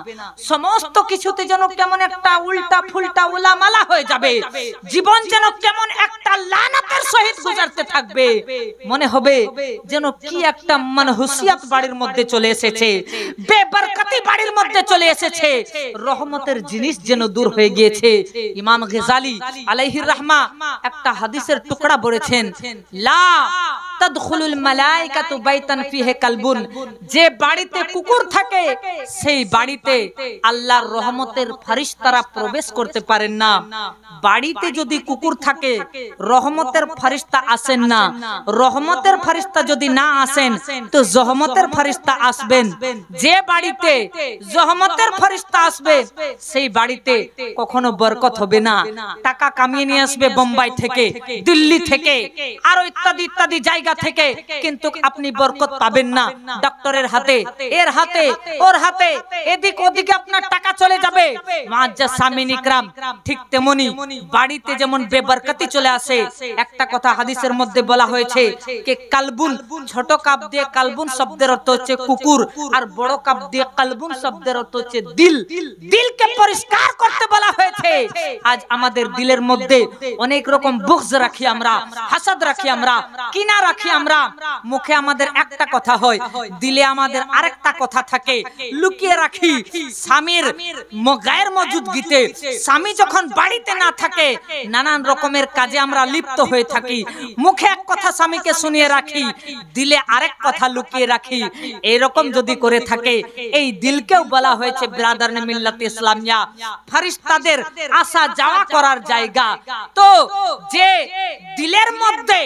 [SPEAKER 1] সমস্ত কিছুতে যেন কেমন একটা উল্টা ফুলটা উলামালা হয়ে যাবে, জীবন যেন কেমন একটা লানাতের সহিত গুজারতে থাকবে। মনে হবে যেন কি একটা মানহুসিয়াত বাড়ির মধ্যে চলে এসেছে, বেবরকতি বাড়ির মধ্যে চলে এসেছে, রহমতের জিনিস যেন দূর হয়ে গিয়েছে। ইমাম গজালি আলাইহির রাহমা একটা হাদিসের টুকরা বলেছেন, লা তাদখুলুল মালায়েকাতু বাইতান ফিহি কালবুন, যে বাড়িতে কুকুর থাকে সেই বাড়িতে আল্লাহর রহমতের ফেরেশতারা প্রবেশ করতে পারেন না। বাড়িতে যদি কুকুর থাকে রহমতের ফেরেশতা আসেন না, রহমতের ফেরেশতা যদি না আসেন তো জহমতের ফেরেশতা আসবেন। যে বাড়িতে জহমতের ফেরেশতা আসবে সেই বাড়িতে কখনো বরকত হবে না। টাকা কামিয়ে নিয়ে আসবে বোম্বাই থেকে, দিল্লি থেকে, আর ইত্যাদি ইত্যাদি জায়গা থেকে, কিন্তু আপনি বরকত পাবেন না। ডক্টরের হাতে, এর হাতে, ওর হাতে, এদিক ওদিকে আপনার টাকা চলে যাবে। মুআজ্জাজ সামিন ইকরাম, ঠিক তেমনি বাড়িতে যেমন বেবরকতি চলে আসে। একটা কথা হাদিসের মধ্যে বলা হয়েছে যে কালবুন, ছোট কাপ দিয়ে কালবুন শব্দের অর্থ হচ্ছে কুকুর, আর বড় কাপ দিয়ে কালবুন শব্দের অর্থ হচ্ছে দিল। দিলকে পরিষ্কার করতে বলা হয়েছে। আজ আমাদের দিলের মধ্যে অনেক রকম বুগজ রাখি আমরা, হাসাদ রাখি আমরা, কিনা রাখি রাখি আমরা, মুখে আমাদের একটা কথা হয়, দিলে আমাদের আরেকটা কথা থাকে, লুকিয়ে রাখি স্বামীর গায়ের মজুদগিতে। স্বামী যখন বাড়িতে না থাকে নানান রকমের কাজে আমরা লিপ্ত হয়ে থাকি, মুখে এক কথা স্বামীকে শুনিয়ে রাখি, দিলে আরেক কথা লুকিয়ে রাখি। এরকম যদি করে থাকে, এই দিলকেও বলা হয়েছে বিরাদারনে মিল্লাত ইসলামিয়া ফেরেশতাদের আসা যাওয়া করার জায়গা। তো যে দিলের মধ্যে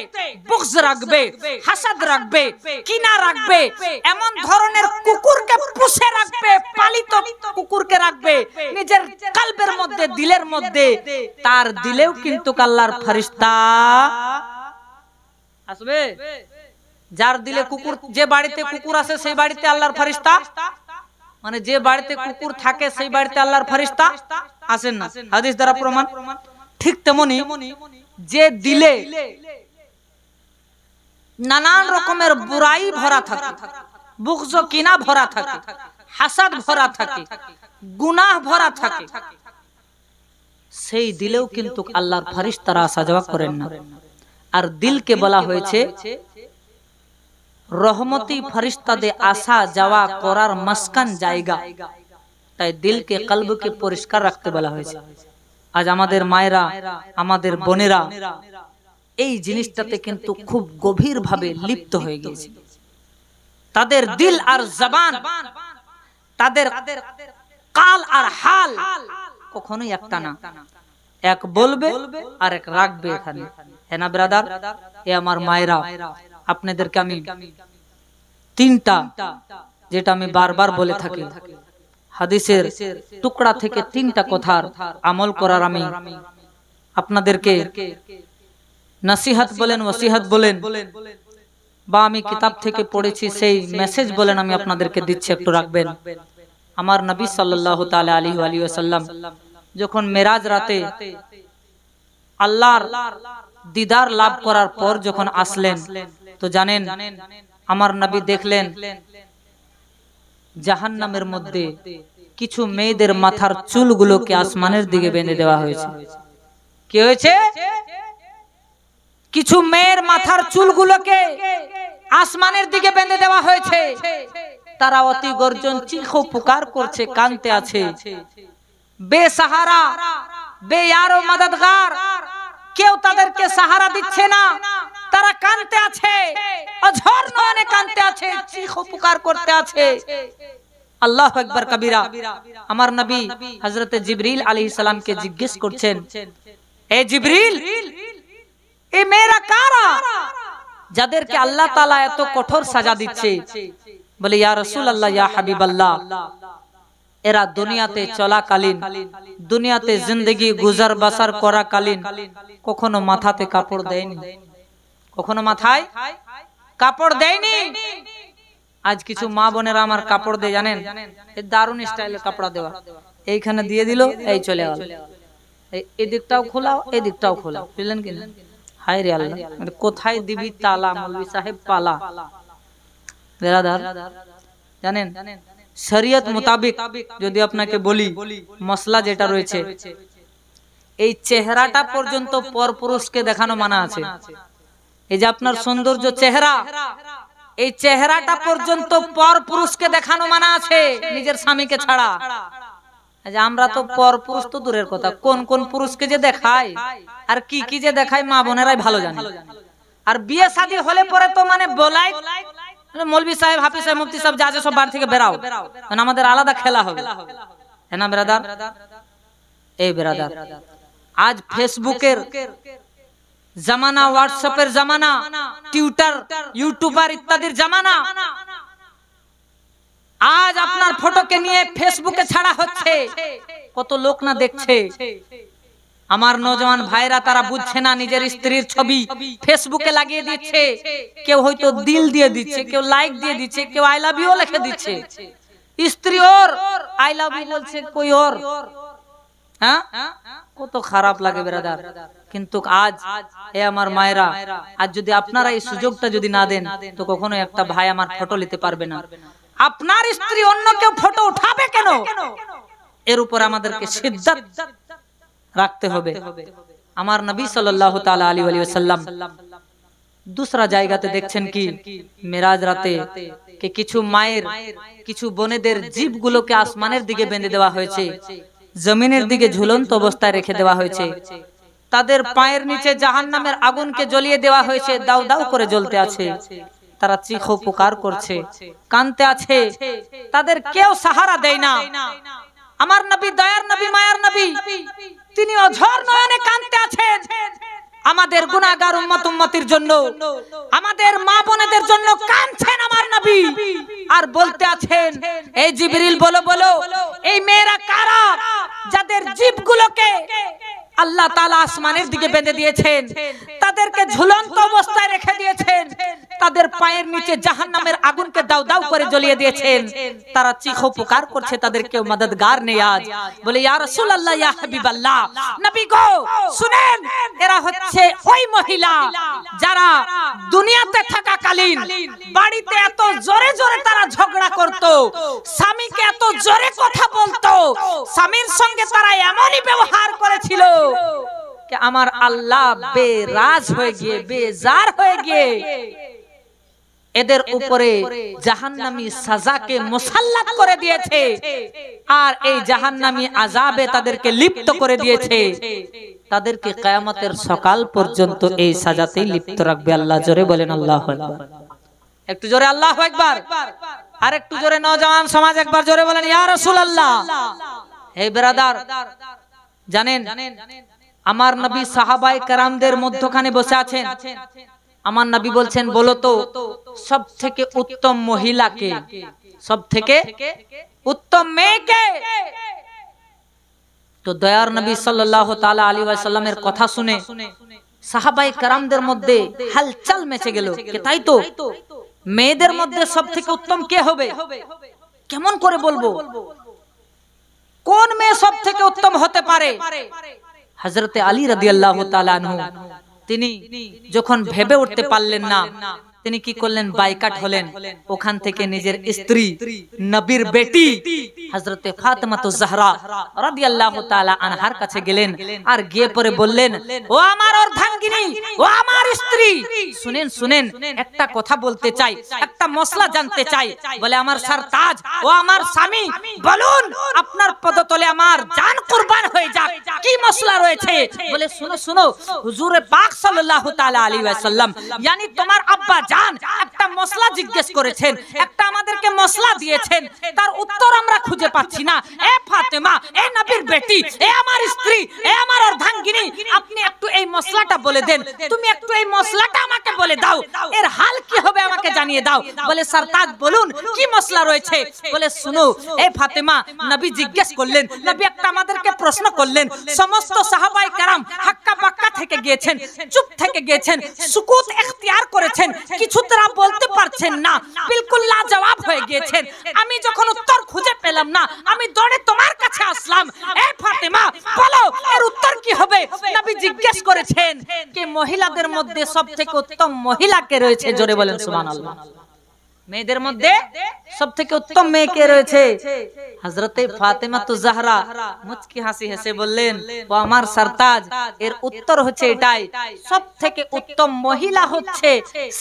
[SPEAKER 1] বুগজ রাখবে, হাসাদ রাখবে, কিনা রাখবে, এমন ধরনের কুকুরকে পুষে রাখবে, পালিত কুকুরকে রাখবে নিজের কলবের মধ্যে, দিলের মধ্যে, তার দিলেও কিন্তু আল্লাহর ফেরেশতা আসবে। যার দিলে কুকুর, যে বাড়িতে কুকুর আছে সেই বাড়িতে আল্লাহর ফেরেশতা, মানে যে বাড়িতে কুকুর থাকে সেই বাড়িতে আল্লাহর ফেরেশতা আসেন না, হাদিস দ্বারা প্রমাণ। ঠিক তেমনি যে দিলে নানান রকমের বুরাই ভরা থাকে, বুগজ কিনা ভরা থাকে, হাসাদ ভরা থাকে, গুনাহ ভরা থাকে, সেই দিলেও কিন্তু আল্লাহর ফেরেশতারা আসা যাওয়া করেন না। আর দিলকে বলা হয়েছে রহমতি ফেরেশতাদের আসা যাওয়া করার মাসকান জায়গা, তাই দিলকে, কলবকে পরিষ্কার রাখতে বলা হয়েছে। আজ আমাদের মায়েরা, আমাদের বোনেরা এই জিনিসটাতে কিন্তু খুব গভীর ভাবে লিপ্ত হয়ে গেছে। তাদের দিল আর জবান, তাদের কাল আর হাল কখনোই একটা না, এক বলবে আর এক রাখবে এখানে। হ্যাঁ না ব্রাদার? এ আমার মায়েরা, আপনাদেরকে আমি তিনটা, যেটা আমি বারবার বলে থাকি, হাদিসের টুকরা থেকে তিনটা কথার আমল করার আমি আপনাদেরকে নসিহত বলেন, ওসিহত বলেন, বা আমি কিতাব থেকে পড়েছি সেই মেসেজ বলেন, আমি আপনাদেরকে দিচ্ছি, একটু রাখবেন। আমার নবী সাল্লাল্লাহু তাআলা আলাইহি ওয়াসাল্লাম যখন মেরাজ রাতে আল্লাহর দিদার লাভ করার পর যখন আসলেন, তো জানেন আমার নবী দেখলেন জাহান্নামের মধ্যে কিছু মেয়েদের মাথার চুলগুলোকে আসমানের দিকে বেঁধে দেওয়া হয়েছে। কি হয়েছে? কিছু মেয়ের মাথার চুলগুলোকে আসমানের দিকে বেঁধে দেওয়া হয়েছে। তারা অতি গর্জন, চিখো পুকার করছে, কাঁদতে আছে, বেসাহারা, বেয়ার ও মদদগার, কেউ তাদেরকে সাহারা দিচ্ছে না, তারা কাঁদতে আছে, অঝর নয়নে কাঁদতে আছে, চিখো পুকার করতে আছে। আল্লাহু আকবার কবীরা। আমার নবী হযরতে জিবরিল আলাইহিস সালামকে জিজ্ঞেস করছেন, এ জিবরিল, এই মেয়েরা কারা যাদেরকে আল্লাহ তাআলা এত কঠোর সাজা দিচ্ছে? বলে, ইয়া রাসূলুল্লাহ, ইয়া হাবিবাল্লাহ, এরা দুনিয়াতে চলাকালীন, দুনিয়াতে জিন্দেগি গুজার বাসার করাকালীন কখনো মাথাতে কাপড় দেয়নি, কখনো মাথায় কাপড় দেয়নি। আজ কিছু মা বোনেরা আমার কাপড় দেয়, জানেন, এই দারুণ স্টাইলে কাপড় দেওয়া, এইখানে দিয়ে দিল, এই চলে গেল, এই দিকটাও খোলাও, এই দিকটাও খোলাও, বুঝলেন কি না? হায় রে আল্লাহ, কোথায় দিবি তালা, মৌলভী সাহেব পালা। বেরাদার, জানেন শরীয়ত মোতাবেক যদি আপনাকে বলি, মশলা যেটা রয়েছে, এই চেহারাটা পর্যন্ত পরপুরুষকে দেখানো মানা আছে। এই যে আপনার সৌন্দর্য চেহারা, এই চেহারাটা পর্যন্ত পরপুরুষকে দেখানো মানা আছে, নিজের স্বামীকে ছাড়া। আমরা তো পরপুরুষ তো দূরের কথা, কোন কোন পুরুষকে যে দেখায় আর কি কি যে দেখায় মা বোনেরাই ভালো জানে। আর বিয়ে শাদী হলে পরে তো মানে বলাই, মৌলভী সাহেব, হাফিজ সাহেব, মুফতি সাহেব, যা আছে সব বাড়ি থেকে বেরাও, মানে আমাদের আলাদা খেলা হবে। হ্যাঁ না ব্রাদার? এই ব্রাদার, আজ ফেসবুকের জামানা, হোয়াটসঅ্যাপের জামানা, টুইটার, ইউটিউবার ইত্যাদির জামানা। আজ আপনার ফটোকে নিয়ে ফেসবুকে ছাড়া হচ্ছে, কত লোক না দেখছে। আমার নওজওয়ান ভাইরা তারা বুঝছে না, নিজের স্ত্রীর ছবি ফেসবুকে লাগিয়ে দিচ্ছে, কেউ হয়তো দিল দিয়ে দিচ্ছে, কেউ লাইক দিয়ে দিচ্ছে, কেউ আই লাভ ইউ লিখে দিচ্ছে। স্ত্রী ওর আই লাভ ইউ বলছে, কই ওর। হ্যাঁ, কত খারাপ লাগে ব্রাদার। কিন্তু আজ এ আমার মায়েরা, আজ যদি আপনারা এই সুযোগটা যদি না দেন, তো কখনো একটা ভাই আমার ফটো নিতে পারবে না। আপনার স্ত্রী অন্য কেউ ফটো উঠাবে কেন, এর উপর আমাদেরকে সিদ্ধাত রাখতে হবে। আমার নবী সাল্লাল্লাহু তাআলা আলাইহি ওয়াসাল্লাম दूसरा জায়গাতে দেখছেন কি মেরাজ রাতে কে কিছু মায়ের কিছু বোনেদের জীবগুলোকে আসমানের দিকে বেঁধে দেওয়া হয়েছে, জমিনের দিকে ঝুলন্ত অবস্থায় রেখে দেওয়া হয়েছে, তাদের পায়ের নিচে জাহান্নামের আগুনকে জ্বলিয়ে দেওয়া হয়েছে, দাউ দাউ করে জ্বলতে আছে, তারা চিখো পুকার করছে, কাঁদতে আছে, তাদের কেউ সাহারা দেয় না। আমার নবী, দয়ার নবী, মায়ার নবী, তিনি অঝর নয়নে কাঁদতে আছেন আমাদের গুনাহগার উম্মত উম্মতির জন্য, আমাদের মা বোনেদের জন্য কাঁদছেন আমার নবী, আর বলতে আছেন, এই জিবরিল বলো বলো, এই মেয়েরা কারা যাদের জীবগুলোকে আল্লাহ তাআলা আসমানের দিকে বেঁধে দিয়েছেন, তাদেরকে ঝুলন্ত অবস্থায় রেখে দিয়েছেন, তাদের পায়ের নিচে জাহান্নামের আগুনকে দাউ দাউ করে জ্বলিয়ে দিয়েছেন, তারা চিখো পুকার করছে, তাদের কেউ মদদগার নেই আজ। বলে ইয়া রাসূলুল্লাহ, ইয়া হাবিবাল্লাহ, নবী গো শুনেন, এরা হচ্ছে ওই মহিলা যারা দুনিয়াতে থাকাকালীন বাড়িতে এত জোরে জোরে তারা ঝগড়া করত, স্বামীকে এত জোরে কথা বলতো, স্বামীর সঙ্গে তারা এমনই ব্যবহার করেছিল कि আমার আল্লাহ বেরাজ হয়ে গিয়ে, বেজার হয়ে গিয়ে এদের উপরে জাহান্নামী সাজাকে মুসাল্লাত করে দিয়েছে, আর এই জাহান্নামী আযাবে তাদেরকে লিপ্ত করে দিয়েছে, তাদেরকে কিয়ামতের সকাল পর্যন্ত এই সাজাতেই লিপ্ত রাখবে। আল্লাহ জোরে বলেন আল্লাহু আকবার, একটু জোরে আল্লাহু আকবার, আর একটু জোরে নওজওয়ান সমাজ একবার জোরে বলেন ইয়া রাসূলুল্লাহ। হে ব্রাদার, জানেন আমার নবী সাহাবায়ে কেরামদের মধ্যখানে বসে আছেন, আমার নবী বলছেন বলো তো সব থেকে উত্তম মহিলা কে, সব থেকে উত্তম মেয়ে কে? তো দয়ার নবী সাল্লাল্লাহু তাআলা আলাইহি ওয়াসাল্লামের কথা শুনে সাহাবায়ে কেরামদের মধ্যে হালচাল মেচে গেল, তাই তো মেয়েদের মধ্যে সব থেকে উত্তম কে হবে? কেমন করে বলবো কোন মেয়ে সব থেকে উত্তম হতে পারে? হযরতে আলী রাদিয়াল্লাহু তাআলা আনহু তিনি যখন ভেবে উঠতে পারলেন না, তিনি কি করলেন, বাইকাট হলেন, ওখান থেকে নিজের স্ত্রী নবীর বেটি হযরতে ফাতেমাতুজ জাহরা রাদিয়াল্লাহু তাআলা আনহার কাছে গেলেন, আর গিয়ে পরে বললেন, ও আমার অর্ধাঙ্গিনী, ও আমার স্ত্রী, শুনেন শুনেন, একটা কথা বলতে চাই, একটা মসলা জানতে চাই। বলে আমার সরতাজ, ও আমার স্বামী, বলুন আপনার পদতলে আমার জান কুরবান হয়ে যাক, কি মসলা রয়েছে? বলে শুনো শুনো, হুজুরে পাক সাল্লাল্লাহু তাআলা আলাইহি ওয়াসাল্লাম yani তোমার আব্বা জান একটা মসলা জিজ্ঞেস করেছেন, একটা আমাদেরকে মসলা দিয়েছেন, তার উত্তর আমরা খুঁজে পাচ্ছি না। এ ফাতেমা, এ নবীর বেটি, এ আমার স্ত্রী, এ আমার অর্ধাঙ্গিনী, আপনি একটু এই মসলাটা বলে দেন, তুমি একটু এই মসলাটা আমাকে বলে দাও, এর হাল কি হবে আমাকে জানিয়ে দাও। বলে সরতাজ বলুন কি মসলা রয়েছে? বলে শুনো এ ফাতেমা, নবী জিজ্ঞেস করলেন, নবী একটা আমাদেরকে প্রশ্ন করলেন, সমস্ত সাহাবায়ে কেরাম হাক্কা বাক্কা থেকে গিয়েছেন, চুপ থেকে গিয়েছেন, সুকুত ইখতিয়ার করেছেন, কিছু তারা বলতে পারছেন না, বিলকুল লাজবাব হয়ে গিয়েছেন। আমি যখন উত্তর খুঁজে পেলাম না, আমি দৌড়ে তোমার কাছে আসলাম। এ ফাতেমা বলো এর উত্তর কি হবে? নবী জিজ্ঞেস করেছেন যে মহিলাদের মধ্যে সবথেকে উত্তম মহিলা কে রয়েছে? জোরে বলেন সুবহানাল্লাহ। মেয়েদের মধ্যে সবথেকে উত্তম মেয়ে কে রয়েছে? হযরতে ফাতেমাতুজ জাহরা মুচকি হাসি হেসে বললেন, ও আমার সরতাজ, এর উত্তর হচ্ছে এটাই, সবথেকে উত্তম মহিলা হচ্ছে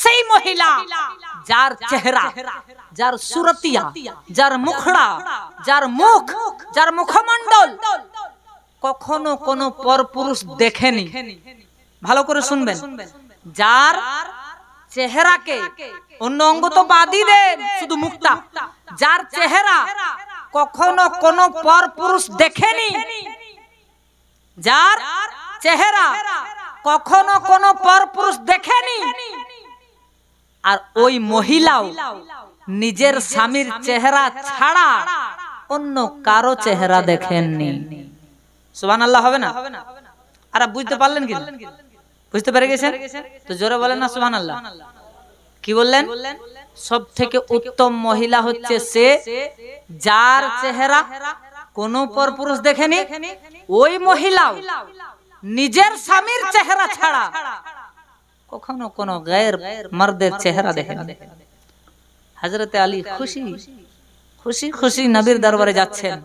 [SPEAKER 1] সেই মহিলা যার চেহারা, যার সুরতিয়া, যার মুখড়া, যার মুখ, যার মুখমণ্ডল কখনো কোনো পরপুরুষ দেখেনি। ভালো করে শুনবেন, যার চেহারাকে, অন্য অঙ্গ তো বাদই দেন, শুধু মুখটা, যার চেহারা কখনো কোনো পরপুরুষ দেখেনি, যার চেহারা কখনো কোনো পরপুরুষ দেখেনি, আর ওই মহিলাও নিজের স্বামীর চেহারা ছাড়া অন্য কারো চেহারা দেখেননি। সুবহানাল্লাহ হবে না? আর বুঝতে পারলেন কি? বুঝতে পেরে গেছেন তো জোরে বলেন না সুবহানাল্লাহ। কি বললেন? সব থেকে উত্তম মহিলা হচ্ছে সে যার চেহারা কোন পরপুরুষ দেখেনি, ওই মহিলাও নিজের স্বামীর চেহারা ছাড়া কখনো কোনো গায়ের মর্দের চেহারা দেখেনি। হযরতে আলী খুশি খুশি খুশি নবীর দরবারে যাচ্ছেন,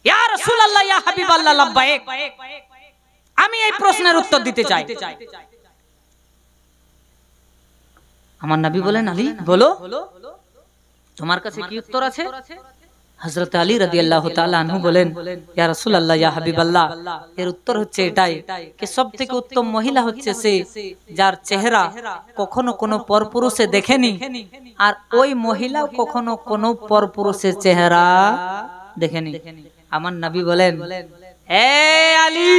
[SPEAKER 1] ইয়া রাসূলুল্লাহ, ইয়া হাবিবাল্লাহ, লাব্বাইক, আমি এই প্রশ্নের উত্তর দিতে চাই। আমার নবী বলেন, আলী বলো তোমার কাছে কি উত্তর আছে? হযরত আলী রাদিয়াল্লাহু তাআলা আনহু বলেন, ইয়া রাসূলুল্লাহ, ইয়া হাবিবাল্লাহ, এর উত্তর হচ্ছে এটাই যে সবথেকে উত্তম মহিলা হচ্ছে সে যার চেহারা কখনো কোনো পরপুরুষে দেখেনি, আর ওই মহিলাও কখনো কোনো পরপুরুষের চেহারা দেখেনি। আমার নবী বলেন, এ আলী,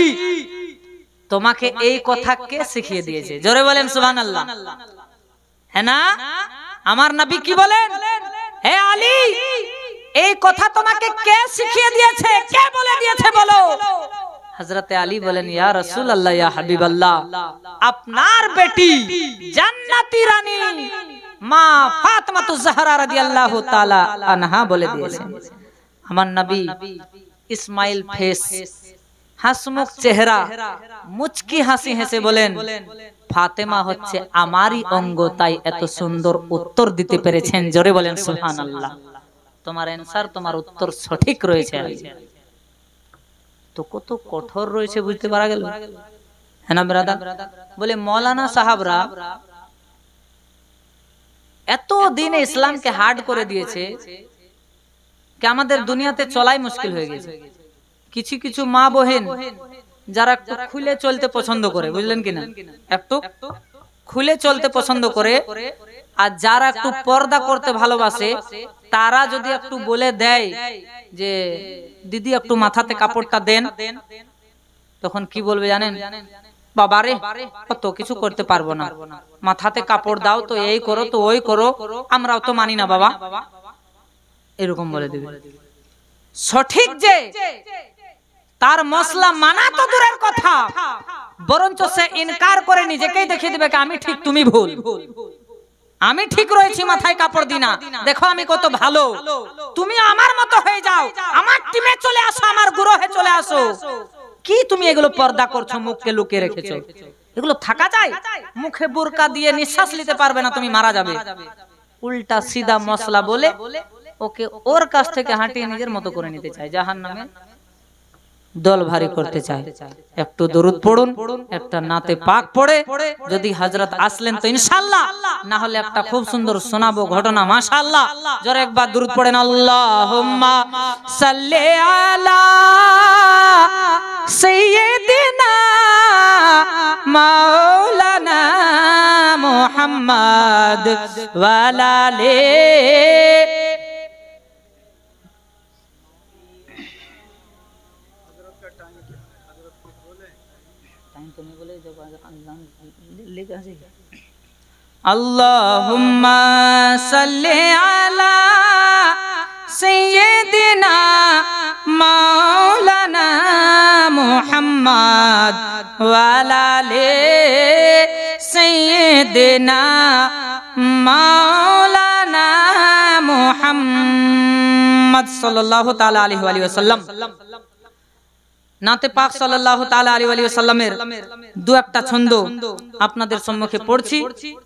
[SPEAKER 1] তোমাকে এই কথা কে শিখিয়ে দিয়েছে? জোরে বলেন সুবহানাল্লাহ। হ্যাঁ না? আমার নবী কি বলেন? হে আলী, এই কথা তোমাকে কে শিখিয়ে দিয়েছে? কে বলে দিয়েছে বলো? হযরতে আলী বলেন, ইয়া রাসূলুল্লাহ, ইয়া হাবিবাল্লাহ, আপনার বেটি জান্নাতি রানী মা ফাতেমাতুজ জাহরা রাদিয়াল্লাহু তাআলা আনহা বলে দিয়েছেন। আমার নবী ইসমাইল ফেস, হাসমুখ চেহারা, মুচকি হাসি হেসে বলেন, ফাতেমা হচ্ছে আমারই অঙ্গ, তাই এত সুন্দর উত্তর দিতে পেরেছেন। জোরে বলেন সুবহানাল্লাহ। তোমার অ্যানসার, তোমার উত্তর সঠিক রয়েছে। তো কত কঠোর রয়েছে বুঝতে পারা গেল। হ্যাঁ না ব্রাদার? বলে মৌলানা সাহাবরা এত দিনে ইসলামকে হার্ড করে দিয়েছে কি আমাদের দুনিয়াতে চলাই মুশকিল হয়ে গেছে। কিছু কিছু মা বহেন যারা একটু খুলে চলতে পছন্দ করে, বুঝলেন কিনা, একটু খুলে চলতে পছন্দ করে, আর যারা একটু পর্দা করতে ভালোবাসে তারা যদি একটু বলে দেয় যে দিদি একটু মাথাতে কাপড়টা দেন, তখন কি বলবে জানেন? বাবারে, কত কিছু করতে পারবো না, মাথাতে কাপড় দাও তো, এই করো তো, ওই করো, আমরাও তো মানি না বাবা, এরকম বলে দিবে। সঠিক যে তার মশলা মানা তো দূরের কথা, বরঞ্চ সে ইনকার করে নিজেকেই দেখিয়ে দিবে আমি ঠিক, তুমি ভুল, আমি ঠিক রয়েছি, মাথায় কাপড় দিনা, দেখো আমি কত ভালো, তুমি আমার মতো হয়ে যাও, আমার টিমে চলে আসো, আমার গ্রহে চলে আসো। কি তুমি এগুলো পর্দা করছো, মুখকে লুকিয়ে রেখেছো? এগুলো থাকা যায়? মুখে বুরকা দিয়ে নিঃশ্বাস নিতে পারবে না, তুমি মারা যাবে। উল্টা সিধা মশলা বলে ওকে ওর কাছ থেকে হাঁটিয়ে নিজের মতো করে নিতে চায়, জাহান্নামে দল ভারী করতে চায়। একটু দরুদ পড়ুন, একটা নাতে পাক পড়ে, যদি হযরত আসলেন তো ইনশাআল্লাহ, না হলে একটা খুব সুন্দর শোনাবো ঘটনা, মাশাআল্লাহ। জোরে একবার দরুদ পড়েন, আল্লাহুম্মা সাল্লি আলা সাইয়্যিদিনা মাওলানা মুহাম্মদ ওয়া আলা আলিহি। আল্লাহুম্মা সাল্লি আলা সাইয়্যিদিনা মাওলানা মুহাম্মদ ওয়া আলা আলিহি সাইয়্যিদিনা মাওলানা মুহাম্মদ সাল্লাল্লাহু তাআলা আলাইহি ওয়া সাল্লাম। নাতে পাক সাল্লাল্লাহু তাআলা আলাইহি ওয়া সাল্লামের দু একটা ছন্দ আপনাদের সম্মুখে পড়ছি,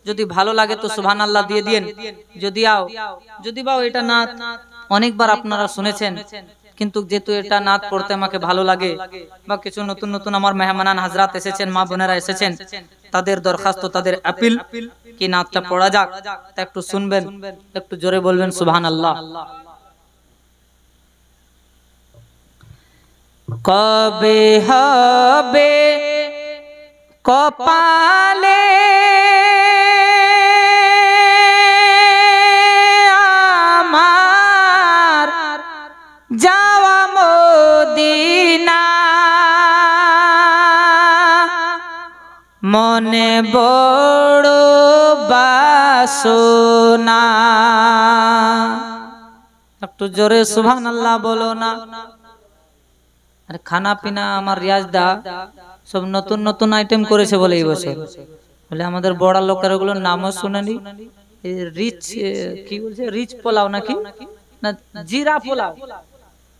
[SPEAKER 1] যদি ভালো লাগে তো সুবহানাল্লাহ দিয়ে দিয়েন। যদি বা এটা নাত অনেকবার আপনারা শুনেছেন, কিন্তু যেহেতু এটা নাত পড়তে আমাকে ভালো লাগে, বা কিছু নতুন নতুন আমার মেহমানান হযরত এসেছেন, মা বোনেরা এসেছেন, তাদের দরখাস্ত, তাদের আপিল কি নাতটা পড়া যাক, তা একটু শুনবেন, একটু জোরে বলবেন সুবহানাল্লাহ। কবে হবে কপালে আমার যাওয়া মদিনা, মনে বড় বাসনা। একটু জোরে সুবহানাল্লাহ বলো না। খানা পিনা আমার রিয়াজ দা সব নতুন নতুন আইটেম করেছে বলে এই বছর, বলে আমাদের বড় লোকের ওগুলোর নামও শুনেনি। রিচ কি বলছে, রিচ পোলাও নাকি না জিরা পোলাও,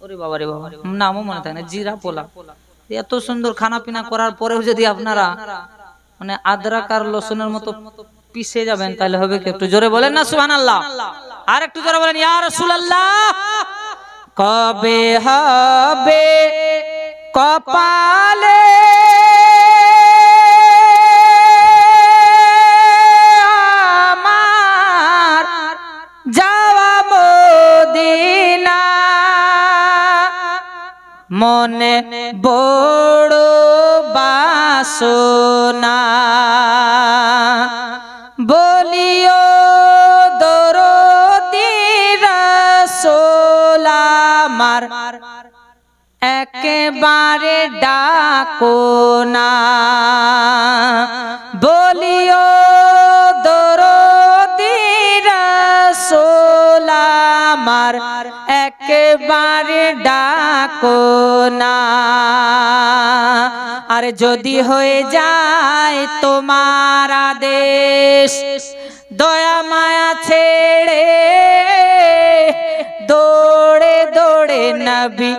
[SPEAKER 1] ওরে বাবা রে বাবা, নামও মনে থাকে না, জিরা পোলাও। এত সুন্দর খানা পিনা করার পরেও যদি আপনারা মানে আদরাক আর লসুনের মতো পিষে যাবেন, তাহলে হবে কি? একটু জোরে বলেন না সুবহানাল্লাহ। আর একটু জোরে বলেন ইয়া রাসূলুল্লাহ। কবে হবে কপালে আমার মনে বড় বাসনা বলিও দরদি রাসূল আমার একেবারে ডাকো না বলিও দরদি রাসূল আমার একেবারে ডাকো না আর যদি হয়ে যায় তোমার আদেশ দয়া মায়া ছেড়ে দৌড়ে দৌড়ে নবী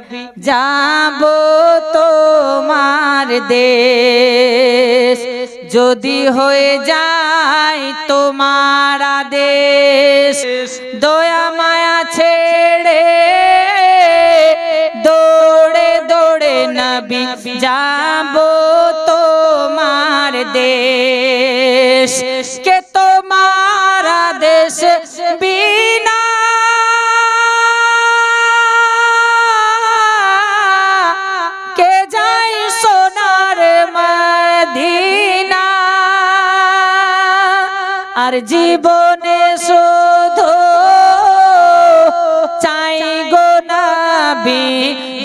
[SPEAKER 1] যাব তোমার দেশ যদি হয়ে যায় তোমার আদেশ দয়া মায়া ছেড়ে দৌড়ে দৌড়ে নবী যাব তোমার দেশ কে তোমার আদেশ বিনা কে যায় সোনার মদিনা আর জীবনে শুধু চাই গো নবী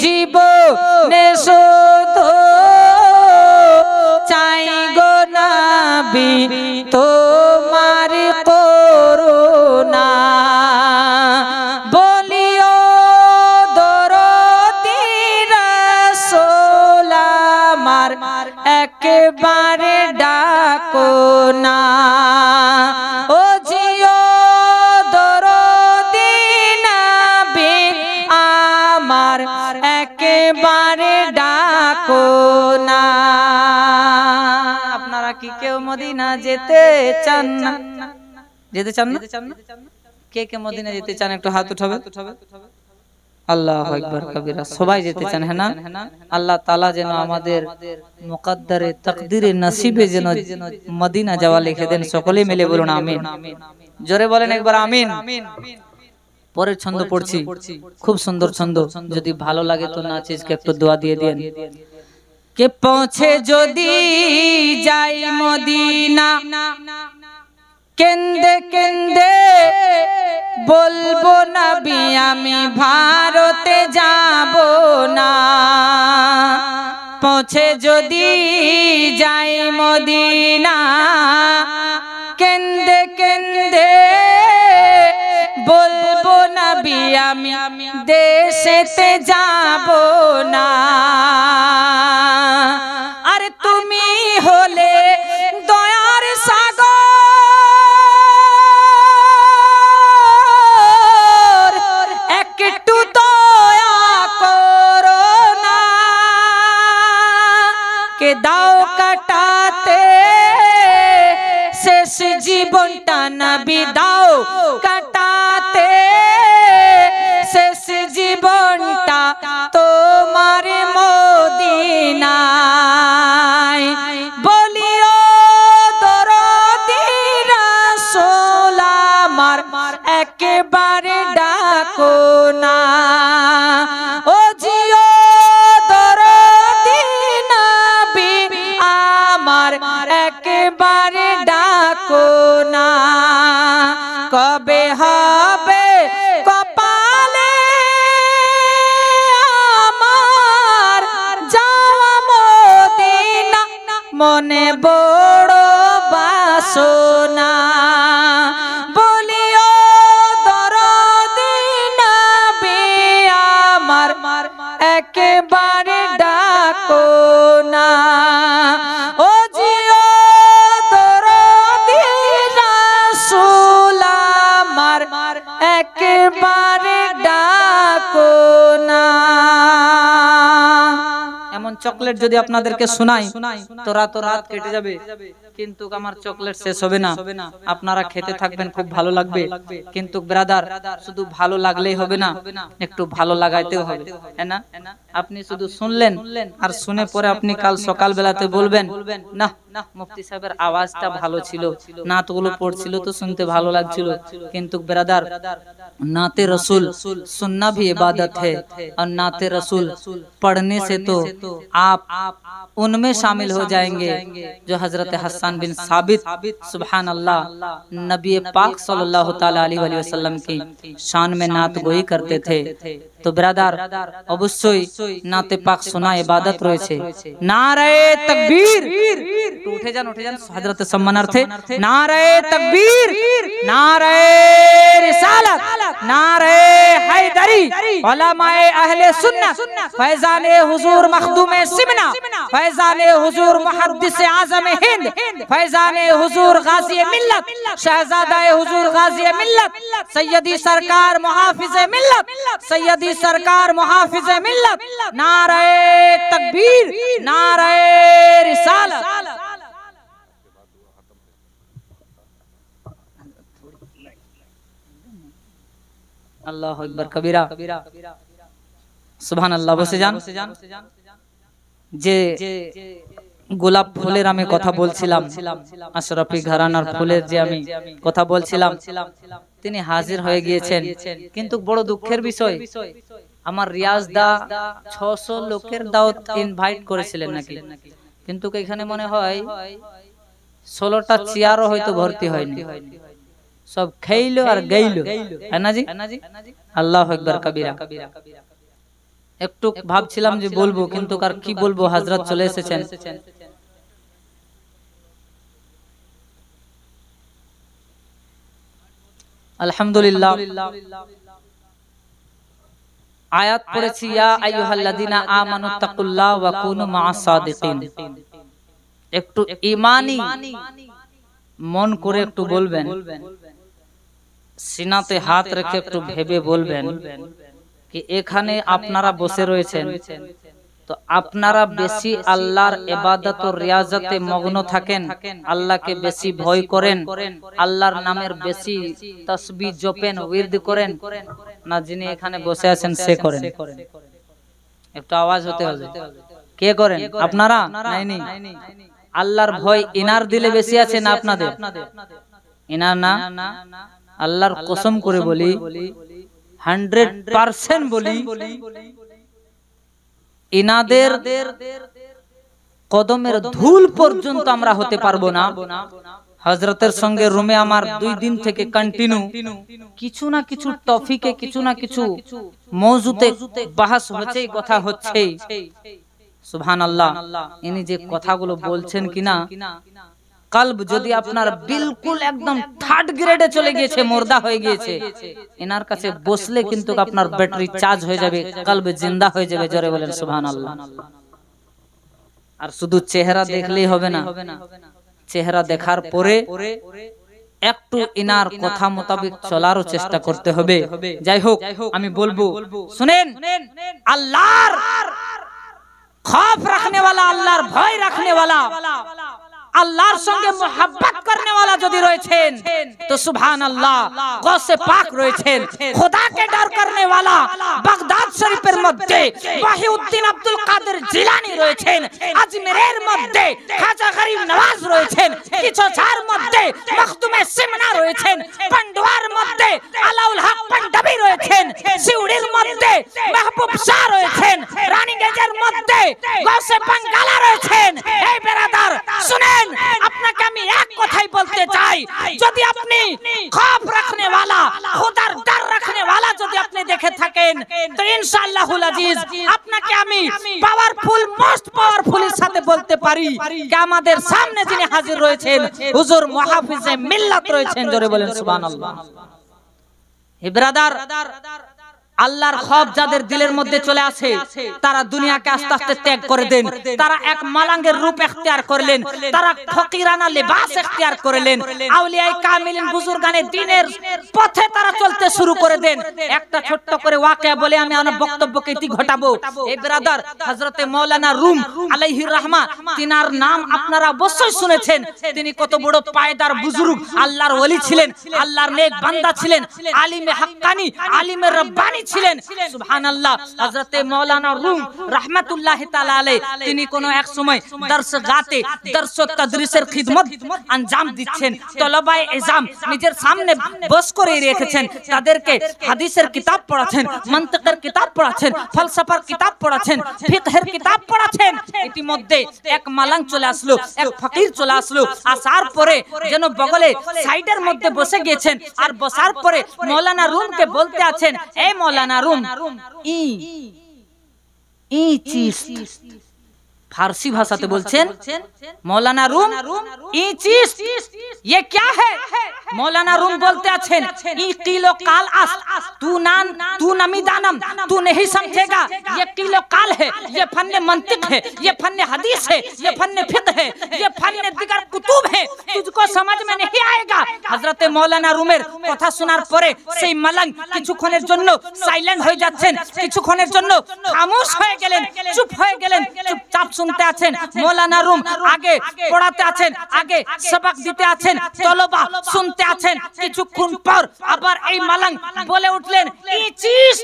[SPEAKER 1] জীবনে শুধু চাই গো নবী তোমার করুণা বলিও দরদি রাসূল আমার একেবারে ডাকো না ও জিও দরদি নবী আমার একেবারে ডাকো না আপনারা কি কেউ মদিনা যেতে চান না যেতে চান না কে কে মদিনা যেতে চান একটু হাত উঠাবে আল্লাহু আকবার কবিরা সবাই যেতে চান হ্যাঁ না আল্লাহ তাআলা যেন আমাদের মুকদ্দরে তাকদীরে নসিবে যেন মদিনা যাওয়া লিখে দেন সকলে মিলে বলুন আমিন জোরে বলেন একবার আমিন পরের ছন্দ পড়ছি খুব সুন্দর ছন্দ যদি ভালো লাগে তো নাচিজকে একটু দোয়া দিয়ে দেন কে পৌঁছে যদি যাই মদিনা কেন্দে কেন্দে বলবো নবী আমি ভারতে যাব না পৌঁছে যদি যাই মদিনা কেন্দে কেন্দে বলবো নবী আমি দেশেতে যাব না আর তুমি হলে দয়ার সাগর একটু দয়া করো না কে দাও কাটাতে শেষ জীবনটা নবী দাও কাটাতে শেষ জীবনটা তোমার মদিনায় বলিও দরদি রাসূল আমার একেবারে ডাকো না ও জিও দরদি নবী আমার একেবারে ডাকো না কবে হবে কপালে আমার যাওয়া মদিনা মনে বড় বাসনা বলিও দরদি নবী আমার একেবারে ডাকো না ও জিও দরদি রাসূল আমার একেবারে ডাকো না এমন চকলেট যদি আপনাদেরকে শোনাই তো রাত কেটে যাবে কিন্তু আমার চকলেট শেষ হবে না আপনারা খেতে থাকবেন খুব ভালো লাগবে কিন্তু ব্রাদার শুধু ভালো লাগলেই হবে না একটু ভালো লাগাইতেও হবে হ্যাঁ না আপনি শুধু শুনলেন আর শুনে পরে আপনি কাল সকাল বেলাতে বলবেন না না মুফতি সাহেবের আওয়াজটা ভালো ছিল, নাতগুলো পড়ছিল তো শুনতে ভালো লাগছিল, কিন্তু ব্রাদার नाते रसूल सुनना भी इबादत है और नाते रसूल पढ़ने से तो आप उनमें शामिल हो जाएंगे जो हजरत हसन बिन साबित सुभान अल्लाह नबी पाक सल्लल्लाहु ताला अलैहि वसल्लम की शान में नात गोई करते थे। तो ब्रादार অবশ্যই নাতে পাক শোনা ইবাদত রয়েছে। নারে তাকবীর, উঠে যান হযরত সম্মানার্থে, নারে তাকবীর, নারে রিসালাত, नारे हैदरी, उलमाए अहले सुन्नत, फैजाने हुजूर मखदूमे सिमना, फैजाने हुजूर मुहद्दिस आज़म हिंद, फैजाने हुजूर गाज़ी मिल्लत, शहजादाए हुजूर गाज़ी मिल्लत, सैयदी सरकार मुहाफिज़े मिल्लत, सैयदी सरकार मुहाफिज़े मिल्लत, नारे तकबीर, नारे रिसालत। আল্লাহু আকবার কবিরা, সুবহানাল্লাহ। বসে যান। যে গোলাপ ফুলের আমি কথা বলছিলাম, আশরাফি ঘরানার ফুলের যে আমি কথা বলছিলাম, তিনি হাজির হয়ে গিয়েছেন। কিন্তু বড় দুঃখের বিষয়, আমার রিয়াজ দা 600 লোকের দাওয়াত ইনভাইট করেছিলেন নাকি, কিন্তু এখানে মনে হয় 16টা চেয়ারও হয়তো ভর্তি হয়নি, সব খাইলো আর গাইলো, है ना जी? আল্লাহু আকবার কবিরা। একটু ভাবছিলাম যে বলবো, কিন্তু আর কি বলবো, হযরত চলে এসেছেন। আলহামদুলিল্লাহ আয়াত পড়েছি, ইয়া আইয়ুহাল্লাযিনা আমানুত্তাকুল্লাহ ওয়া কুনু মা'আস সাদিকিন। একটু ঈমানি মন করে একটু বলবেন, সিনাতে হাত রেখে একটু ভেবে বলবেন কি এখানে আপনারা বসে রয়েছেন, তো আপনারা বেশি আল্লাহর ইবাদত ও রিয়াজতে মগ্ন থাকেন, আল্লাহকে বেশি ভয় করেন, আল্লাহর নামের বেশি তাসবিহ জপেন, ওয়িরদ করেন না যিনি এখানে বসে আছেন সে করেন? একটু আওয়াজ হতে হবে। কে করেন? আপনারা? নাইনি। আল্লাহর ভয় ইনার দিলে বেশি আছে না আপনাদের? ইনার না। আল্লাহর কসম করে বলি, 100% বলি, ইনাদের কদমের ধুল পর্যন্ত আমরা হতে পারবো না। হযরতের সঙ্গে রুমে আমার 2 দিন থেকে কন্টিনিউ কিছু না কিছু টপিকে, কিছু না কিছু মওজুতে বাহাস হচ্ছেই, কথা হচ্ছেই। সুবহানাল্লাহ, ইনি যে কথাগুলো বলছেন কিনা, কলব যদি আপনার বিলকুল একদম 3rd গ্রেডে চলে গিয়েছে, মুর্দা হয়ে গিয়েছে, এনার কাছে বসলে কিন্তু আপনার ব্যাটারি চার্জ হয়ে যাবে, কলব জিন্দা হয়ে যাবে। জোরে বলেন সুবহানাল্লাহ। আর শুধু চেহারা দেখলেই হবে না, চেহারা দেখার পরে একটু ইনার কথা মোতাবেক চলারও চেষ্টা করতে হবে। যাই হোক, আমি বলবো, শুনেন, আল্লাহর खौफ रखने वाला, अल्लाहर भय रखने वाला, আল্লাহর সঙ্গে মোহাব্বত করনে वाला যদি রয়েছেন তো সুবহানাল্লাহ গৌসে পাক রয়েছেন। খোদাকে ডর করনে वाला বাগদাদ শরীফের মধ্যে ওয়াহিউদ্দিন আব্দুল কাদের জিলানী রয়েছেন, আজমিরের মধ্যে খাজা গরিব নওয়াজ রয়েছেন, কিচোঝার মধ্যে মখদুমে সিমনা রয়েছেন, পান্ডুয়ার মধ্যে আলাউল হক পান্ডবী রয়েছেন, সিউড়ির মধ্যে মাহবুব শাহ রয়েছেন, রানীগঞ্জের মধ্যে গৌসে বাঙ্গালা রয়েছেন। এই ব্রাদার শুনেন, আপনাকে আমি এক কথাই বলতে চাই, যদি আপনি খৌফ রাখনে वाला, খোদার ডর রাখনে वाला যদি আপনি দেখে থাকেন তো ইনশাআল্লাহুল আজিজ আপনাকে আমি পাওয়ারফুল, মোস্ট পাওয়ারফুলের সাথে বলতে পারি যে আমাদের সামনে যিনি হাজির রয়েছেন হুজুর মুহাফিজে মিল্লাত রয়েছেন। জোরে বলেন সুবহানাল্লাহ। হে ব্রাদার, আল্লাহর খৌফ যাদের দিলের মধ্যে চলে আসে তারা দুনিয়াকে আস্তে আস্তে ত্যাগ করে দেন, তারা এক মালাঙ্গের রূপ ইখতিয়ার করলেন, তারা ফকিরানা লিবাস ইখতিয়ার করলেন, আউলিয়ায়ে কামিলিন বুজুর্গানে দ্বীনের পথে তারা চলতে শুরু করে দেন। একটা ছোট্ট করে ওয়াকিয়া বলে আমি আমার বক্তব্যকে ইতি ঘটাবো। এই ব্রাদার, হযরতে মাওলানা রুম আলাইহির রাহমা, তিনার নাম আপনারা অবশ্যই শুনেছেন। তিনি কত বড় পায়দার বুজুর্গ, আল্লাহর ওলি ছিলেন, আল্লাহর নেক বান্দা ছিলেন, আলিমে হাক্কানি, আলিমে রব্বানি ছিলেন। সুবহানাল্লাহ। হযরতে মাওলানা রুম রাহমাতুল্লাহি তাআলা আলাইহি তিনি কোন এক সময় দর্স গাতে দর্স ও তাদরিসের খিদমত আঞ্জাম দিচ্ছেন। তলবায়ে ইজাম নিজের সামনে বস করে রেখেছেন, তাদেরকে হাদিসের কিতাব পড়াচ্ছেন, মন্তিকের কিতাব পড়াচ্ছেন, ফলসফার কিতাব পড়াচ্ছেন, ফিকহের কিতাব পড়াচ্ছেন। ইতিমধ্যে এক মালাং চলে আসলো, এক ফকির চলে আসলো। আসার পরে যেন বগলে সাইডের মধ্যে বসে গিয়েছেন, আর বসার পরে মাওলানা রুমকে বলতে আছেন, এই মাওলানা রুম, ই চিজ फारसी भाषा से बोलছেন, मौलाना रूम ई चीज ये क्या है? मौलाना रूम बोलते আছেন, ई किलो काल आस तू नमी दानम तू नहीं समझेगा, ये किलो काल है, ये फन्ने मंतिक है, ये फन्ने हदीस है, ये फन्ने फिक्र है, ये फन्ने दिगर कुतुब है, तुझको समझ में नहीं आएगा। हजरत मौलाना रूमेर কথা শোনার পরে সেই মালাং কিছুক্ষণের জন্য সাইলেন্ট হয়ে যাচ্ছেন, কিছুক্ষণের জন্য খামোশ হয়ে গেলেন, চুপ হয়ে গেলেন, চুপচাপ শুনতে আছেন। মৌলানা রুম আগে পড়াতে আছেন, আগে সবক দিতে আছেন, তলবা শুনতে আছেন। কিছুক্ষণ পর আবার এই মালাং বলে উঠলেন, এই চিজ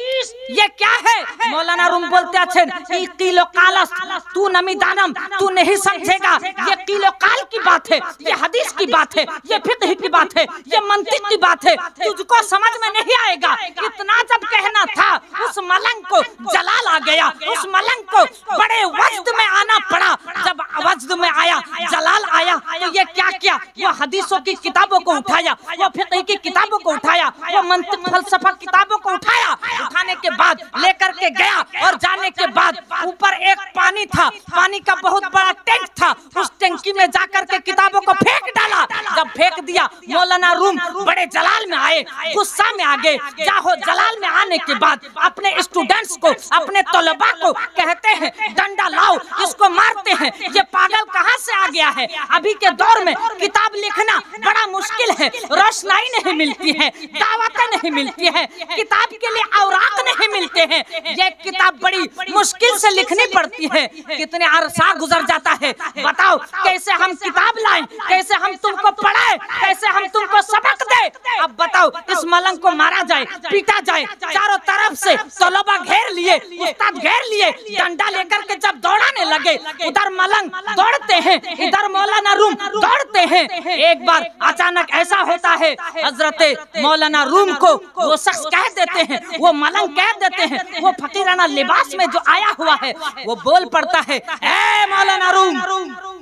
[SPEAKER 1] ये क्या है? मौलाना रूम बोलते আছেন, ई किलो कालस तू नमी दानम तू नहीं समझेगा, ये किलो काल की बात है, ये हदीस की बात है, ये फिक्र की बात है, ये मंतिक की बात है, तुझको समझ में नहीं आएगा। इतना जब कहना था उस मलंग को जलाल आ गया, उस मलंग को बड़े वज्द में आना पड़ा। जब वज्द में आया, जलाल आया, तो ये क्या किया? वो हदीसों की किताबों को उठाया, वो फिक्र की किताबों को उठाया, वो मंतिक फलसफा किताबों को उठाया। उठाने के बाद लेकर के गया, और जाने के बाद ऊपर एक पानी था, पानी का बहुत बड़ा टैंक था, उस टैंकी में जाकर के किताबों को फेंक डाला। जब फेंक दिया, मौलाना रूम बड़े जलाल में आए, गुस्सा में आ गए। जाहो जलाल में आने के बाद अपने स्टूडेंट्स को, अपने तलबा को कहते हैं, डंडा लाओ, इसको मारते हैं, ये पागल कहाँ से आ गया है? अभी के दौर में किताब लिखना बड़ा मुश्किल है, रोशनाई नहीं मिलती है, दावतें नहीं मिलती है, किताब के लिए औराक नहीं मिलते हैं, ये किताब बड़ी मुश्किल से लिखनी पड़ती है। कितने अरसा गुजर जाता है, बताओ कैसे हम किताब लाएं, कैसे हम तुमको पढ़ाएं, कैसे हम तुमको सबक दें? अब बताओ, इस मलंग को मारा जाए, पीटा जाए, चारों तरफ से तलबा घेर लिए, उस्ताद घेर लिए, डंडा लेकर के जब दौड़ाने लगे, उधर मलंग दौड़ते हैं, इधर मौलाना रूम दौड़ते हैं। एक बार अचानक ऐसा होता है, हजरत मौलाना रूम को वो शख्स कह देते हैं, वो मलंग कह देते हैं, वो फकीराना लिबास में जो आया हुआ है, वो बोल पड़ता है, ए मौलाना रूम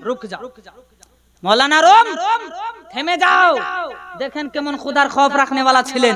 [SPEAKER 1] रुक जाओ, मौलाना रूम থেমে যাও। দেখেন কেমন খোদার খৌফ রাখনে वाला ছিলেন,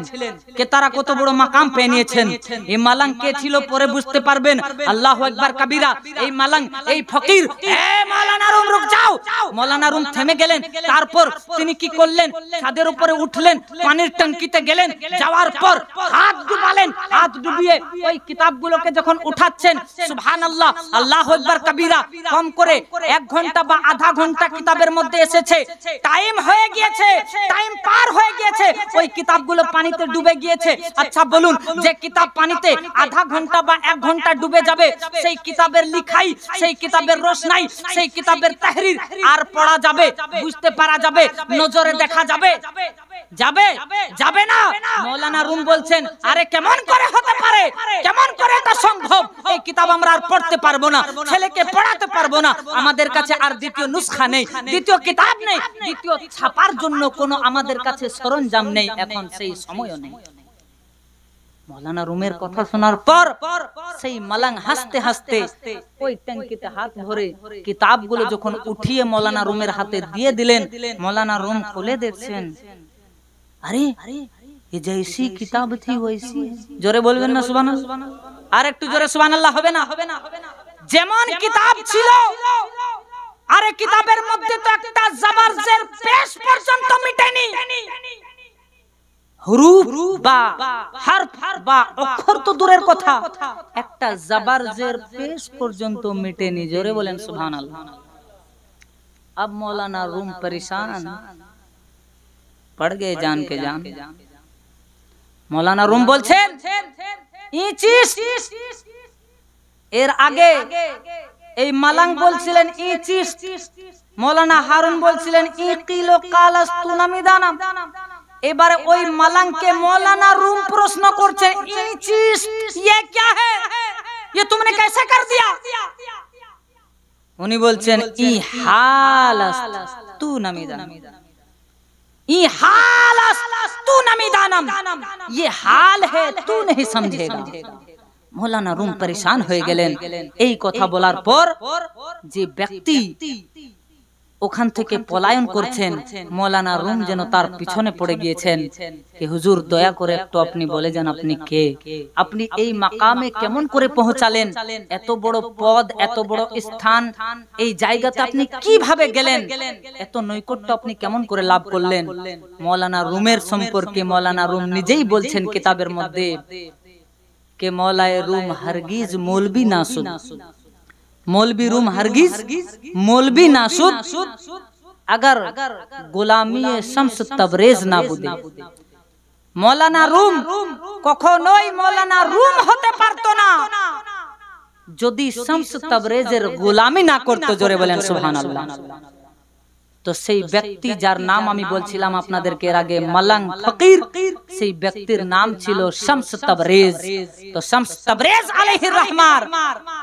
[SPEAKER 1] কে তারা কত বড় মাকাম পেয়ে নিয়েছেন। এই মালাং কে ছিল পরে বুঝতে পারবেন। আল্লাহু আকবার কবিরা। এই মালাং, এই ফকির, এ মৌলানা রুম রুক যাও। মৌলানা রুম থেমে গেলেন। তারপর তিনি কি করলেন? ছাদের উপরে উঠলেন, পানির ট্যাঙ্কিতে গেলেন, যাওয়ার পর হাত ডুবালেন। হাত ডুবিয়ে ওই কিতাবগুলোকে যখন উঠাচ্ছেন, সুবহানাল্লাহ, আল্লাহু আকবার কবিরা, কম করে 1 ঘন্টা বা আধা ঘন্টা কিতাবের মধ্যে এসেছে। টাইম হয়ে গিয়েছে, টাইম পার হয়ে গিয়েছে, ওই কিতাবগুলো পানিতে ডুবে গিয়েছে। আচ্ছা বলুন, যে কিতাব পানিতে আধা ঘন্টা বা 1 ঘন্টা ডুবে যাবে, সেই কিতাবের লিখাই, সেই কিতাবের রোশনাই, সেই কিতাবের তাহরির আর পড়া যাবে, বুঝতে পারা যাবে, নজরে দেখা যাবে? যাবে? যাবে না। মৌলানা রুম বলছেন, আরে কেমন করে হতে পারে, কেমন করে এটা সম্ভব? এই কিতাব আমরা আর পড়তে পারবো না, ছেলেকে পড়াতে পারবো না, আমাদের কাছে আর দ্বিতীয় নুসখা নেই, দ্বিতীয় কিতাব নেই, দ্বিতীয় ছাপার জন্য কোনো আমাদের কাছে সরঞ্জাম নেই, এখন সেই সময়ও নেই। মৌলানা রুমের কথা শোনার পর সেই মালাং হাসতে হাসতে ওই ট্যাঙ্কিতে হাত ভরে কিতাবগুলো যখন উঠিয়ে মৌলানা রুমের হাতে দিয়ে দিলেন, মৌলানা রুম খুলে দেখছেন, अरे ये जैसी किताब थी वैसी। जोरे बोलবেন না সুবহানাল্লাহ? আর একটু জোরে সুবহানাল্লাহ হবে না? যেমন কিতাব ছিল, আরে কিতাবের মধ্যে তো একটা জবর জের পেশ পর্যন্ত মিটেনি। হুরুফ বা হরফ বা অক্ষর তো দূরের কথা, একটা জবর জের পেশ পর্যন্ত মিটেনি। জোরে বলেন সুবহানাল্লাহ। अब मौलाना रूम परेशान, पड़ गए जान के जान। मौलाना रूम बोलছেন, এই চিজ এর আগে এই মালাং বলছিলেন এই চিজ, মৌলানা হারুন বলছিলেন ই কিলো কালাস তুনামি দানাম। এবারে ওই মালাংকে মৌলানা রুম প্রশ্ন করছে, এই চीज ये क्या है, ये तुमने कैसे कर दिया? উনি বলছেন ই হালাস তু নামিদান, ই हालस तू नमीदानम, ये हाल है तू नहीं समझेगा। मौलाना रूम परेशान হয়ে গেলেন। এই কথা বলার পর যে ব্যক্তি ওখান থেকে পলায়ন করছেন, মৌলানা রুম যেন তার পিছনে পড়ে গিয়েছেন कि হুজুর দয়া করে একটু আপনি বলে যান আপনি কে, আপনি এই মাকামে কেমন করে পৌঁছালেন, এত বড় পদ, এত বড় স্থান, এই জায়গাতে আপনি কিভাবে গেলেন, এত নৈকট্য আপনি কেমন করে লাভ করলেন। মৌলানা রুমের সম্পর্কে মৌলানা রুম নিজেই বলছেন কিতাবের মধ্যে कि मौलाए रूम हरगिज मौलवी नासुद, मौलवी रूम हरगिज मौलवी नासुद अगर गुलामी शम्स तबरेज ना बुदे। मौलाना रूम कखनोई मौलाना रूम होते पारतो ना যদি শামস তাবরেজের গোলামি না করতো। জোরে বলেন সুবহানাল্লাহ। তো সেই ব্যক্তি যার নাম আমি বলছিলাম আপনাদেরকে এর আগে মালাং ফকির, সেই ব্যক্তির নাম ছিল শামস তাবরেজ। তো শামস তাবরেজ আলাইহির রহমান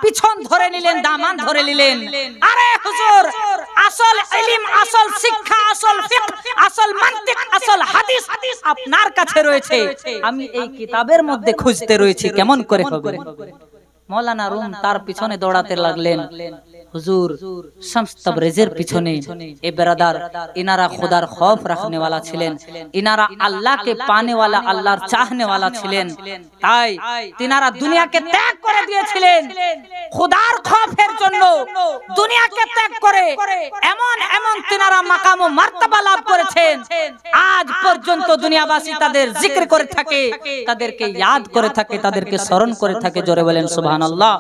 [SPEAKER 1] পিছন ধরে নিলেন, দামান ধরে নিলেন, আরে হুজুর আসল ইলম, আসল শিক্ষা, আসল ফিকহ, আসল মানতিক, আসল হাদিস আপনার কাছে রয়েছে, আমি এই কিতাবের মধ্যে খুঁজতে রয়েছি, কেমন করে হবে। মৌলানা রুম তার পিছনে দৌড়াতে লাগলেন। হুজুর শামস তাবরেজের পিছনে এ বেরাদার ইনারা খুদার খौफ रखने वाला ছিলেন, ইনারা আল্লাহকে পানে वाला, আল্লাহর চাহনে वाला ছিলেন, তাই তিনারা দুনিয়াকে ত্যাগ করে দিয়েছিলেন খুদার খौफের জন্য। দুনিয়াকে ত্যাগ করে এমন এমন তিনারা মাকাম ও মার্তবা লাভ করেছেন, আজ পর্যন্ত দুনিয়াবাসী তাদের জিকির করে থাকে, তাদেরকে ইয়াদ করে থাকে, তাদেরকে স্মরণ করে থাকে। জোরে বলেন সুবহানাল্লাহ।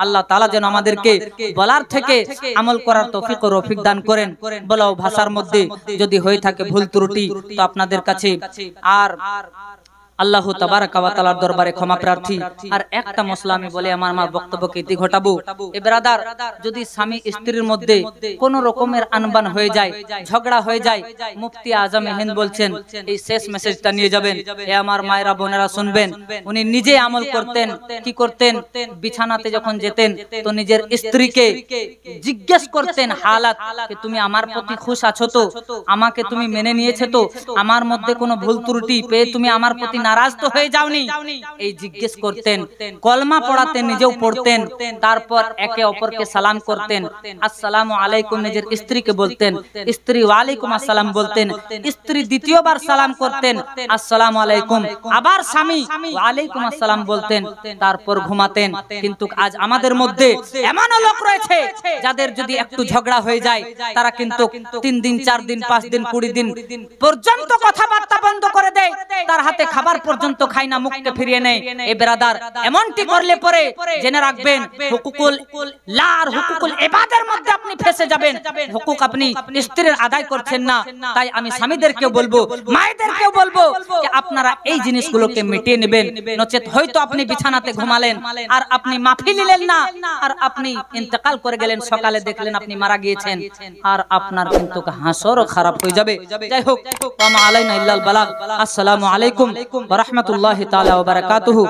[SPEAKER 1] আল্লাহ তাআলা যেন আমাদেরকে বলার থেকে আমল করার তৌফিক ও রফিক দান করেন। বলাও ভাষার মধ্যে যদি হয়ে থাকে ভুল ত্রুটি তো আপনাদের কাছে আর আল্লাহ তাবারাকা ওয়া তাআলার দরবারে ক্ষমা প্রার্থী। আর একটা মসলা আমি বলে আমার বক্তব্যকে ইতি ঘটাবো। এ ব্রাদার, যদি স্বামী স্ত্রীর মধ্যে কোন রকমের আনবান হয়ে যায়, ঝগড়া হয়ে যায়, মুফতি আজম হিন্দ বলছেন এই শেষ মেসেজটা নিয়ে যাবেন, এ আমার মায়েরা বোনেরা শুনবেন। উনি নিজে আমল করতেন, কি করতেন, বিছানাতে যখন যেতেন তো নিজের স্ত্রীকে জিজ্ঞেস করতেন হালাত, যে তুমি আমার প্রতি খুশ আছো তো, আমাকে তুমি মেনে নিয়েছো তো, আমার মধ্যে কোনো ভুল ত্রুটি পেয়ে তুমি আমার প্রতি নারাজ তো হয়ে যাওনি, এই জিজ্ঞেস করতেন। কলমা পড়াতেন, নিজেও পড়তেন, তারপর একে অপরকে সালাম করতেন। আসসালামু আলাইকুম নিজের স্ত্রীকে বলতেন, স্ত্রী ওয়ালাইকুম আসসালাম বলতেন, স্ত্রী দ্বিতীয়বার সালাম করতেন আসসালামু আলাইকুম, আবার স্বামী ওয়ালাইকুম আসসালাম বলতেন, তারপর ঘুমাতেন। কিন্তু আজ আমাদের মধ্যে এমন লোক রয়েছে যাদের যদি একটু ঝগড়া হয়ে যায় তারা কিন্তু 3 দিন 4 দিন 5 দিন 20 দিন পর্যন্ত কথাবার্তা বন্ধ করে দেয়, তার হাতে খাবার পর্যন্ত খায় না, মুখকে ফিরিয়ে নেয়। এ ব্রাদার, এমনটি করলে পরে জেনে রাখবেন হুকুকুল লা আর হুকুকুল ইবাদের মধ্যে আপনি ফেসে যাবেন। হুকুক আপনি স্ত্রীর আদায় করছেন না। তাই আমি স্বামীদেরকে বলবো, মায়েদেরকেও বলবো যে আপনারা এই জিনিসগুলোকে মিটিয়ে নেবেন। নচেত হয়তো আপনি বিছানাতে ঘুমালেন আর আপনি মাফি নিলেন না, আর আপনি ইন্তেকাল করে গেলেন, সকালে দেখলেন আপনি মারা গিয়েছেন, আর আপনার কিন্তু হাসরও খারাপ হয়ে যাবে। যাই হোক, ওয়া মা আলাইনা ইল্লাল বালাগ। আসসালামু আলাইকুম ওয়া রাহমাতুল্লাহি তাআলা ওয়া বারাকাতুহু।